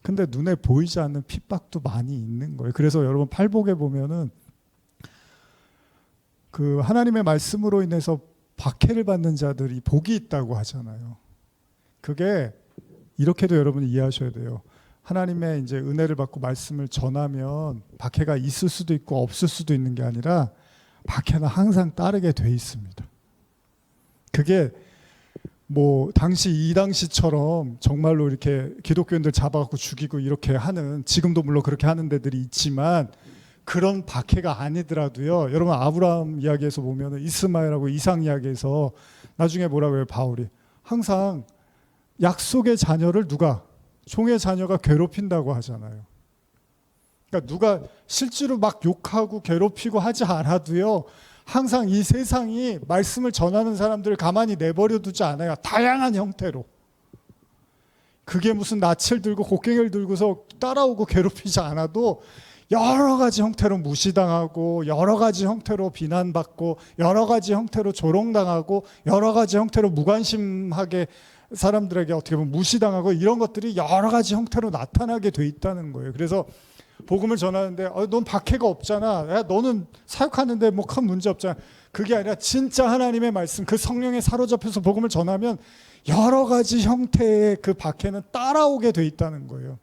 근데 눈에 보이지 않는 핍박도 많이 있는 거예요. 그래서 여러분 팔복에 보면은 그 하나님의 말씀으로 인해서 박해를 받는 자들이 복이 있다고 하잖아요. 그게 이렇게도 여러분이 이해하셔야 돼요. 하나님의 이제 은혜를 받고 말씀을 전하면 박해가 있을 수도 있고 없을 수도 있는 게 아니라 박해는 항상 따르게 돼 있습니다. 그게 뭐 이 당시처럼 정말로 이렇게 기독교인들 잡아갖고 죽이고 이렇게 하는, 지금도 물론 그렇게 하는 데들이 있지만 그런 박해가 아니더라도요. 여러분 아브라함 이야기에서 보면 이스마엘하고 이삭 이야기에서 나중에 뭐라고 해요? 바울이 항상 약속의 자녀를 종의 자녀가 괴롭힌다고 하잖아요. 그러니까 누가 실제로 막 욕하고 괴롭히고 하지 않아도요, 항상 이 세상이 말씀을 전하는 사람들을 가만히 내버려 두지 않아요. 다양한 형태로. 그게 무슨 낯을 들고 곡괭이를 들고서 따라오고 괴롭히지 않아도 여러 가지 형태로 무시당하고, 여러 가지 형태로 비난받고, 여러 가지 형태로 조롱당하고, 여러 가지 형태로 무관심하게 사람들에게 어떻게 보면 무시당하고, 이런 것들이 여러 가지 형태로 나타나게 돼 있다는 거예요. 그래서 복음을 전하는데 넌 박해가 없잖아, 야, 너는 사역하는데 뭐 큰 문제 없잖아. 그게 아니라 진짜 하나님의 말씀, 그 성령에 사로잡혀서 복음을 전하면 여러 가지 형태의 그 박해는 따라오게 돼 있다는 거예요.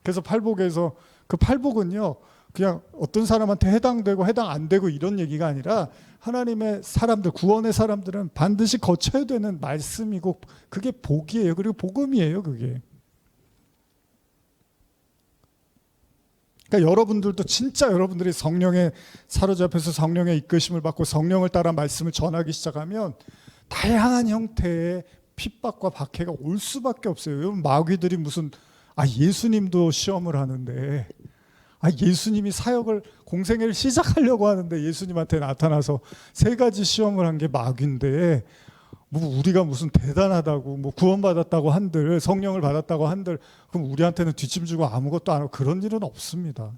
그래서 팔복에서 그 팔복은요, 그냥 어떤 사람한테 해당되고 해당 안 되고 이런 얘기가 아니라 하나님의 사람들, 구원의 사람들은 반드시 거쳐야 되는 말씀이고, 그게 복이에요. 그리고 복음이에요, 그게. 그러니까 여러분들도 진짜 여러분들이 성령에 사로잡혀서 성령의 이끄심을 받고 성령을 따라 말씀을 전하기 시작하면 다양한 형태의 핍박과 박해가 올 수밖에 없어요. 여러분 마귀들이 무슨 예수님도 시험을 하는데, 예수님이 사역을 공생애를 시작하려고 하는데 예수님한테 나타나서 3가지 시험을 한 게 마귀인데, 뭐 우리가 무슨 대단하다고, 뭐 구원받았다고 한들, 성령을 받았다고 한들, 그럼 우리한테는 뒷짐지고 아무것도 안 하고, 그런 일은 없습니다.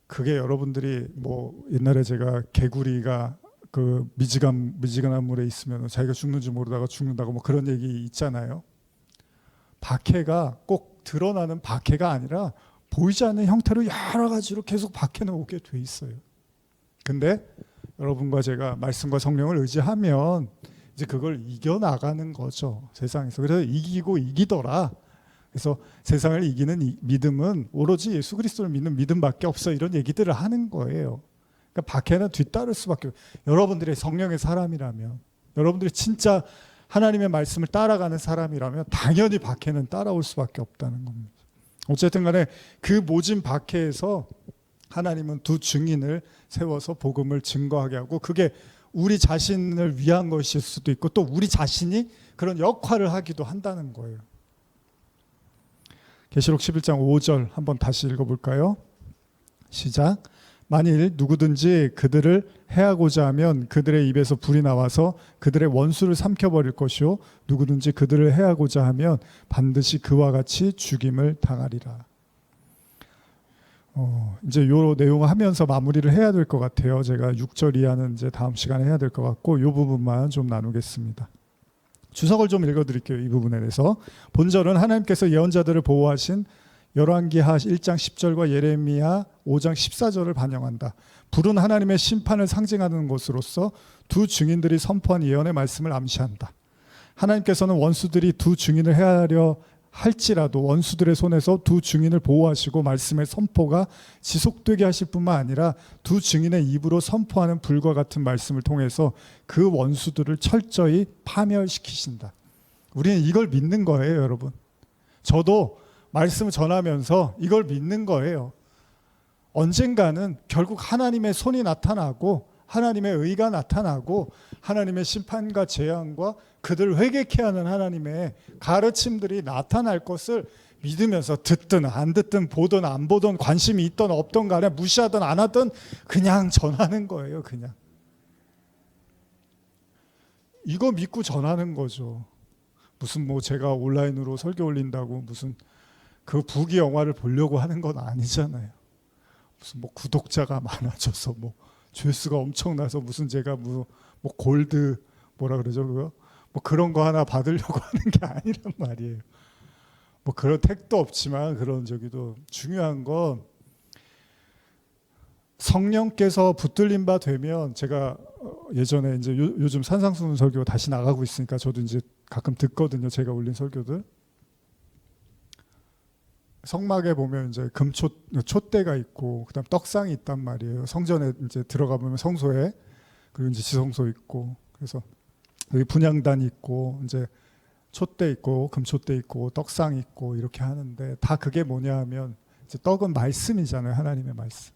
그게 여러분들이 뭐 옛날에 제가 개구리가 그 미지근한 물에 있으면 자기가 죽는지 모르다가 죽는다고 뭐 그런 얘기 있잖아요. 박해가 꼭 드러나는 박해가 아니라 보이지 않는 형태로 여러 가지로 계속 박해는 오게 돼 있어요. 근데 여러분과 제가 말씀과 성령을 의지하면 이제 그걸 이겨나가는 거죠, 세상에서. 그래서 이기고 이기더라. 그래서 세상을 이기는 믿음은 오로지 예수 그리스도를 믿는 믿음밖에 없어, 이런 얘기들을 하는 거예요. 그러니까 박해는 뒤따를 수밖에 없어요. 여러분들의 성령의 사람이라면, 여러분들이 진짜 하나님의 말씀을 따라가는 사람이라면 당연히 박해는 따라올 수밖에 없다는 겁니다. 어쨌든 간에 그 모진 박해에서 하나님은 2 증인을 세워서 복음을 증거하게 하고, 그게 우리 자신을 위한 것일 수도 있고 또 우리 자신이 그런 역할을 하기도 한다는 거예요. 계시록 11장 5절 한번 다시 읽어볼까요? 시작. 만일 누구든지 그들을 해하고자 하면 그들의 입에서 불이 나와서 그들의 원수를 삼켜버릴 것이요, 누구든지 그들을 해하고자 하면 반드시 그와 같이 죽임을 당하리라. 이제 요 내용을 하면서 마무리를 해야 될 것 같아요. 제가 6절 이하는 이제 다음 시간에 해야 될 것 같고, 요 부분만 좀 나누겠습니다. 주석을 좀 읽어드릴게요. 이 부분에 대해서. 본절은 하나님께서 예언자들을 보호하신 열왕기하 1장 10절과 예레미야 5장 14절을 반영한다. 불은 하나님의 심판을 상징하는 것으로서 2 증인들이 선포한 예언의 말씀을 암시한다. 하나님께서는 원수들이 2 증인을 해하려 할지라도 원수들의 손에서 2 증인을 보호하시고 말씀의 선포가 지속되게 하실 뿐만 아니라 2 증인의 입으로 선포하는 불과 같은 말씀을 통해서 그 원수들을 철저히 파멸시키신다. 우리는 이걸 믿는 거예요, 여러분. 저도 말씀을 전하면서 이걸 믿는 거예요. 언젠가는 결국 하나님의 손이 나타나고 하나님의 의가 나타나고 하나님의 심판과 재앙과 그들을 회개케 하는 하나님의 가르침들이 나타날 것을 믿으면서 듣든 안 듣든 보든 안 보든 관심이 있든 없든 간에 무시하든 안 하든 그냥 전하는 거예요. 그냥 이거 믿고 전하는 거죠. 무슨 뭐 제가 온라인으로 설교 올린다고 무슨 그 부귀 영화를 보려고 하는 건 아니잖아요. 무슨 뭐 구독자가 많아져서 뭐 조회수가 엄청나서 무슨 제가 뭐 골드 뭐라 그러죠 그거 뭐 그런 거 하나 받으려고 하는 게 아니란 말이에요. 뭐 그런 택도 없지만 그런 저기도 중요한 건 성령께서 붙들린 바 되면 제가 예전에 이제 요즘 산상수훈 설교 다시 나가고 있으니까 저도 이제 가끔 듣거든요. 제가 올린 설교들. 성막에 보면 이제 촛대가 있고 그다음 떡상이 있단 말이에요. 성전에 이제 들어가 보면 성소에 그리고 이제 지성소 있고 그래서 여기 분향단 있고 이제 촛대 있고 금촛대 있고 떡상 있고 이렇게 하는데 다 그게 뭐냐 하면 이제 떡은 말씀이잖아요. 하나님의 말씀.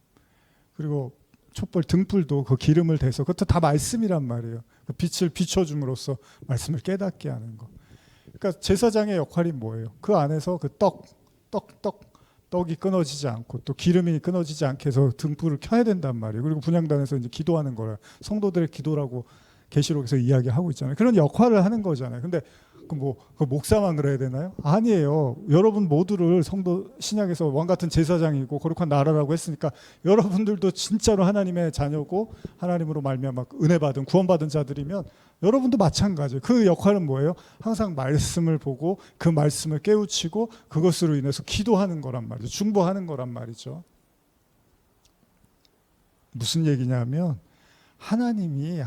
그리고 촛불 등불도 그 기름을 대서 그것도 다 말씀이란 말이에요. 그 빛을 비춰줌으로써 말씀을 깨닫게 하는 거. 그러니까 제사장의 역할이 뭐예요? 그 안에서 그 떡이 끊어지지 않고 또 기름이 끊어지지 않게 해서 등불을 켜야 된단 말이에요. 그리고 분향단에서 이제 기도하는 거라 성도들의 기도라고 계시록에서 이야기하고 있잖아요. 그런 역할을 하는 거잖아요. 근데 그 목사만 그래야 되나요? 아니에요. 여러분 모두를 성도 신약에서 왕 같은 제사장이고 거룩한 나라라고 했으니까 여러분들도 진짜로 하나님의 자녀고 하나님으로 말미암아 은혜 받은 구원받은 자들이면 여러분도 마찬가지예요. 그 역할은 뭐예요? 항상 말씀을 보고 그 말씀을 깨우치고 그것으로 인해서 기도하는 거란 말이죠. 중보하는 거란 말이죠. 무슨 얘기냐면 하나님이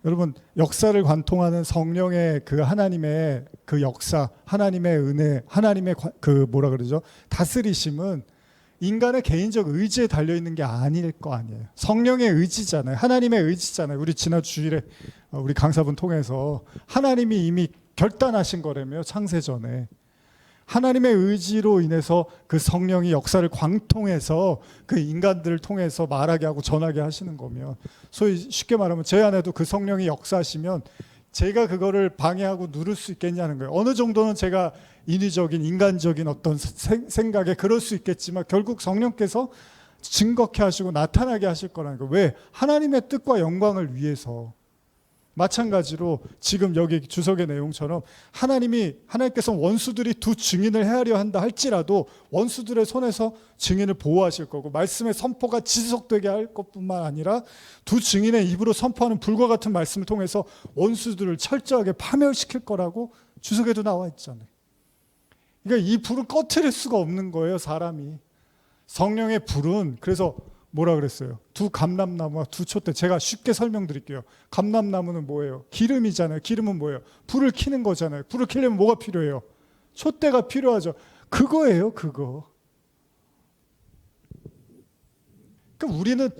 여러분 역사를 관통하는 성령의 그 하나님의 그 역사, 하나님의 은혜, 하나님의 그 뭐라 그러죠? 다스리심은 인간의 개인적 의지에 달려 있는 게 아닐 거 아니에요. 성령의 의지잖아요. 하나님의 의지잖아요. 우리 지난 주일에 우리 강사분 통해서 하나님이 이미 결단하신 거라며 창세 전에. 하나님의 의지로 인해서 그 성령이 역사를 관통해서 그 인간들을 통해서 말하게 하고 전하게 하시는 거면 소위 쉽게 말하면 제 안에도 그 성령이 역사하시면 제가 그거를 방해하고 누를 수 있겠냐는 거예요. 어느 정도는 제가 인위적인 인간적인 어떤 생각에 그럴 수 있겠지만 결국 성령께서 증거케 하시고 나타나게 하실 거라는 거예요. 왜? 하나님의 뜻과 영광을 위해서. 마찬가지로 지금 여기 주석의 내용처럼 하나님께서 원수들이 두 증인을 헤아려 한다 할지라도 원수들의 손에서 증인을 보호하실 거고 말씀의 선포가 지속되게 할 것뿐만 아니라 두 증인의 입으로 선포하는 불과 같은 말씀을 통해서 원수들을 철저하게 파멸시킬 거라고 주석에도 나와 있잖아요. 그러니까 이 불은 꺼트릴 수가 없는 거예요. 사람이. 성령의 불은 그래서 뭐라 그랬어요? 두 감람나무와 두 촛대. 제가 쉽게 설명드릴게요. 감람나무는 뭐예요? 기름이잖아요. 기름은 뭐예요? 불을 켜는 거잖아요. 불을 켜려면 뭐가 필요해요? 촛대가 필요하죠. 그거예요. 그거. 그러니까 우리는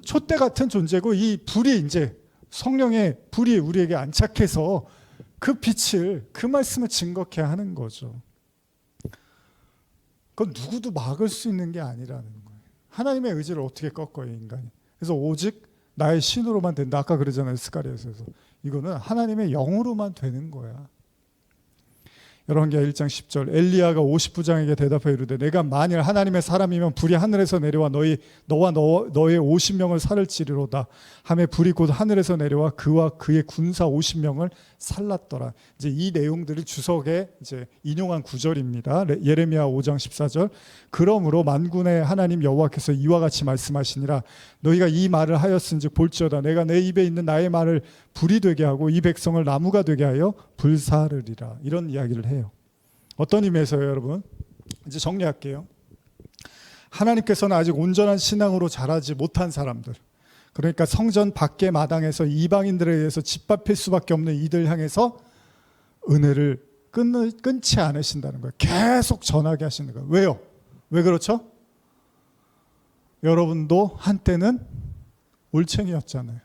촛대 같은 존재고 이 불이 이제 성령의 불이 우리에게 안착해서 그 빛을 그 말씀을 증거케 하는 거죠. 그건 누구도 막을 수 있는 게 아니라는 거예요. 하나님의 의지를 어떻게 꺾어요, 인간이. 그래서 오직 나의 신으로만 된다. 아까 그러잖아요, 스가랴서에서. 이거는 하나님의 영으로만 되는 거야. 열왕기하 1장 10절 엘리야가 50부장에게 대답하여 이르되 내가 만일 하나님의 사람이면 불이 하늘에서 내려와 너와 너의 50명을 살을지리로다 하매 불이 곧 하늘에서 내려와 그와 그의 군사 50명을 살랐더라. 이제 이 내용들을 주석에 이제 인용한 구절입니다. 예레미야 5장 14절 그러므로 만군의 하나님 여호와께서 이와 같이 말씀하시니라 너희가 이 말을 하였은즉 볼지어다 내가 내 입에 있는 나의 말을 불이 되게 하고 이 백성을 나무가 되게 하여 불사르리라. 이런 이야기를 해요. 어떤 의미에서요, 여러분? 이제 정리할게요. 하나님께서는 아직 온전한 신앙으로 자라지 못한 사람들, 그러니까 성전 밖의 마당에서 이방인들에 의해서 짓밟힐 수밖에 없는 이들 향해서 은혜를 끊지 않으신다는 거예요. 계속 전하게 하시는 거예요. 왜요? 왜 그렇죠? 여러분도 한때는 올챙이였잖아요.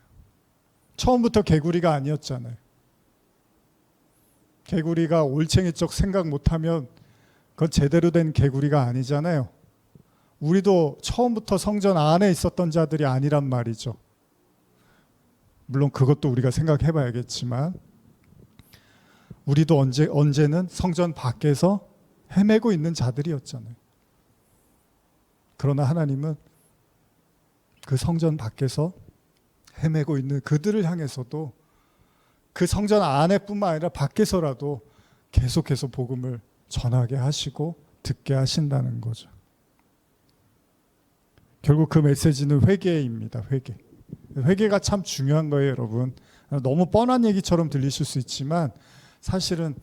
처음부터 개구리가 아니었잖아요. 개구리가 올챙이 쪽 생각 못하면 그건 제대로 된 개구리가 아니잖아요. 우리도 처음부터 성전 안에 있었던 자들이 아니란 말이죠. 물론 그것도 우리가 생각해 봐야겠지만 우리도 언제는 성전 밖에서 헤매고 있는 자들이었잖아요. 그러나 하나님은 그 성전 밖에서 헤매고 있는 그들을 향해서도 그 성전 안에뿐만 아니라 밖에서라도 계속해서 복음을 전하게 하시고 듣게 하신다는 거죠. 결국 그 메시지는 회개입니다. 회개가 참 중요한 거예요, 여러분. 너무 뻔한 얘기처럼 들리실 수 있지만 사실은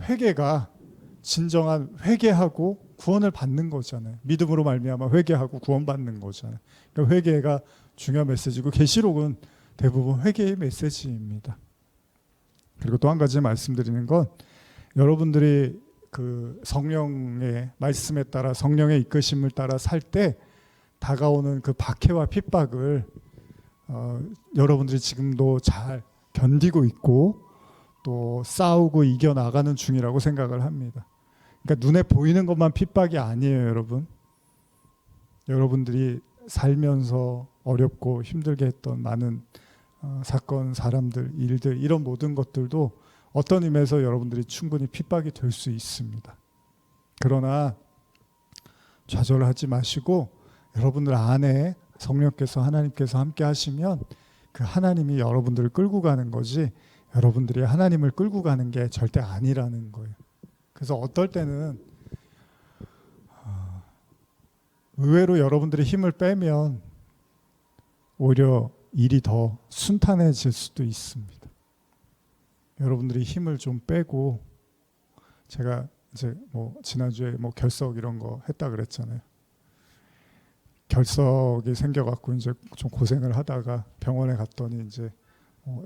회개가 진정한 회개하고 구원을 받는 거잖아요. 믿음으로 말미암아 회개하고 구원받는 거잖아요. 그러니까 회개가 중요한 메시지고 계시록은 대부분 회개의 메시지입니다. 그리고 또 한 가지 말씀드리는 건 여러분들이 그 성령의 말씀에 따라 성령의 이끄심을 따라 살 때 다가오는 그 박해와 핍박을 여러분들이 지금도 잘 견디고 있고 또 싸우고 이겨나가는 중이라고 생각을 합니다. 그러니까 눈에 보이는 것만 핍박이 아니에요, 여러분. 여러분들이 살면서 어렵고 힘들게 했던 많은 사건, 사람들, 일들 이런 모든 것들도 어떤 의미에서 여러분들이 충분히 핍박이 될 수 있습니다. 그러나 좌절하지 마시고 여러분들 안에 성령께서 하나님께서 함께 하시면 그 하나님이 여러분들을 끌고 가는 거지 여러분들이 하나님을 끌고 가는 게 절대 아니라는 거예요. 그래서 어떨 때는 의외로 여러분들이 힘을 빼면 오히려 일이 더 순탄해질 수도 있습니다. 여러분들이 힘을 좀 빼고 제가 이제 지난주에 결석 이런 거 했다 그랬잖아요. 결석이 생겨갖고 이제 좀 고생을 하다가 병원에 갔더니 이제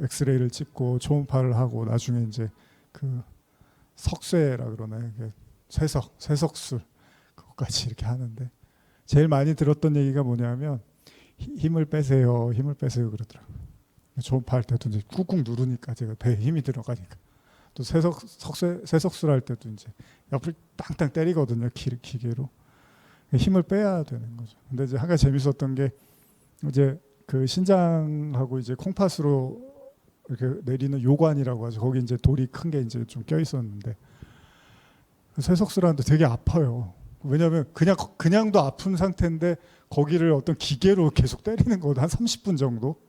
엑스레이를 찍고 초음파를 하고 나중에 이제 그 석쇠라 그러나요? 쇠석술 그것까지 이렇게 하는데 제일 많이 들었던 얘기가 뭐냐면 힘을 빼세요 그러더라고요. 초음파 할 때도 이제 꾹꾹 누르니까 제가 배에 힘이 들어가니까 또 쇠석술 할 때도 이제 옆을 땅땅 때리거든요. 기계로. 힘을 빼야 되는 거죠. 근데 이제 한 가지 재밌었던 게 이제 그 신장하고 이제 콩팥으로 이렇게 내리는 요관이라고 하죠. 거기 이제 돌이 큰 게 이제 좀 껴 있었는데 쇠석술하는데 되게 아파요. 왜냐하면 그냥도 아픈 상태인데 거기를 어떤 기계로 계속 때리는 거거든. 한 30분 정도.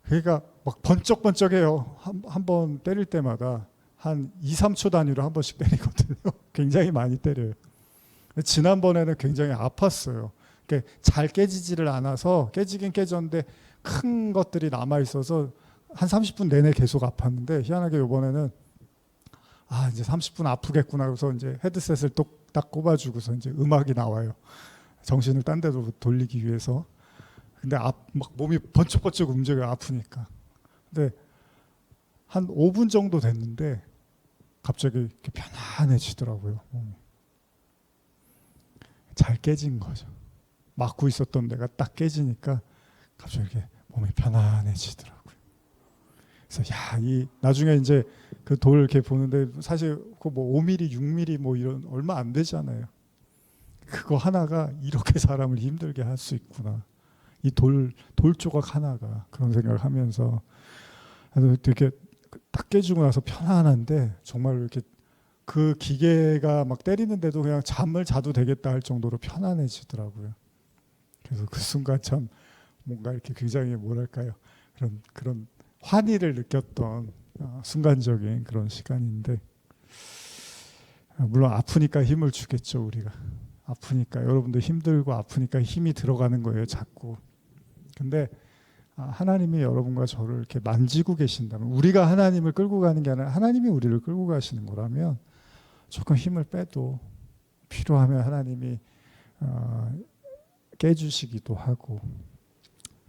그러니까 막 번쩍번쩍해요. 한 번 때릴 때마다 한 2, 3초 단위로 한 번씩 때리거든요. 굉장히 많이 때려요. 지난번에는 굉장히 아팠어요. 잘 깨지지를 않아서 깨지긴 깨졌는데 큰 것들이 남아 있어서 한 30분 내내 계속 아팠는데 희한하게 이번에는 이제 30분 아프겠구나 그래서 이제 헤드셋을 딱 꼽아주고서 이제 음악이 나와요. 정신을 딴 데로 돌리기 위해서. 근데 막 몸이 번쩍번쩍 움직여요. 아프니까. 근데 한 5분 정도 됐는데 갑자기 이렇게 편안해지더라고요. 몸이. 잘 깨진 거죠. 막고 있었던 데가 딱 깨지니까 갑자기 이렇게 몸이 편안해지더라고요. 그래서 나중에 이제 그 돌 이렇게 보는데 사실 그 5mm, 6mm 이런 얼마 안 되잖아요. 그거 하나가 이렇게 사람을 힘들게 할 수 있구나. 이 돌 조각 하나가 그런 생각을 하면서 되게 딱 깨지고 나서 편안한데 정말 이렇게 그 기계가 막 때리는데도 그냥 잠을 자도 되겠다 할 정도로 편안해지더라고요. 그래서 그 순간 참 뭔가 이렇게 굉장히 뭐랄까요 그런 환희를 느꼈던 순간적인 그런 시간인데 물론 아프니까 힘을 주겠죠 우리가. 아프니까 여러분들 힘들고 아프니까 힘이 들어가는 거예요 자꾸. 근데 하나님이 여러분과 저를 이렇게 만지고 계신다면 우리가 하나님을 끌고 가는 게 아니라 하나님이 우리를 끌고 가시는 거라면 조금 힘을 빼도 필요하면 하나님이 깨주시기도 하고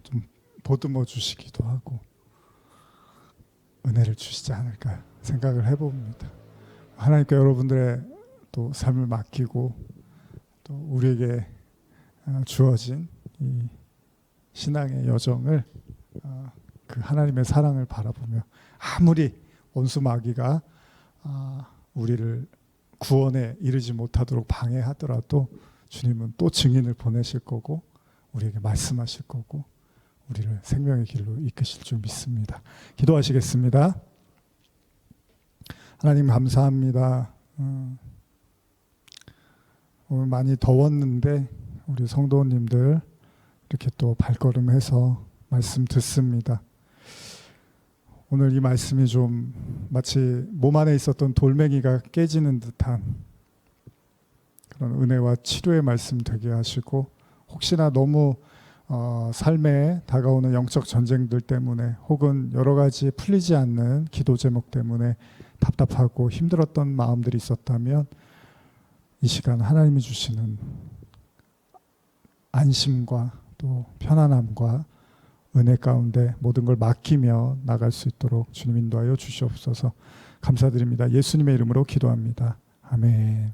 좀 보듬어 주시기도 하고 은혜를 주시지 않을까 생각을 해봅니다. 하나님께 여러분들의 또 삶을 맡기고 또 우리에게 주어진 이 신앙의 여정을 그 하나님의 사랑을 바라보며 아무리 원수 마귀가 우리를 구원에 이르지 못하도록 방해하더라도 주님은 또 증인을 보내실 거고 우리에게 말씀하실 거고 우리를 생명의 길로 이끄실 줄 믿습니다. 기도하시겠습니다. 하나님 감사합니다. 오늘 많이 더웠는데 우리 성도님들 이렇게 또 발걸음해서 말씀 듣습니다. 오늘 이 말씀이 좀 마치 몸 안에 있었던 돌멩이가 깨지는 듯한 그런 은혜와 치료의 말씀 되게 하시고 혹시나 너무 삶에 다가오는 영적 전쟁들 때문에 혹은 여러 가지 풀리지 않는 기도 제목 때문에 답답하고 힘들었던 마음들이 있었다면 이 시간 하나님이 주시는 안심과 또 편안함과 은혜 가운데 모든 걸 맡기며 나갈 수 있도록 주님 인도하여 주시옵소서. 감사드립니다. 예수님의 이름으로 기도합니다. 아멘.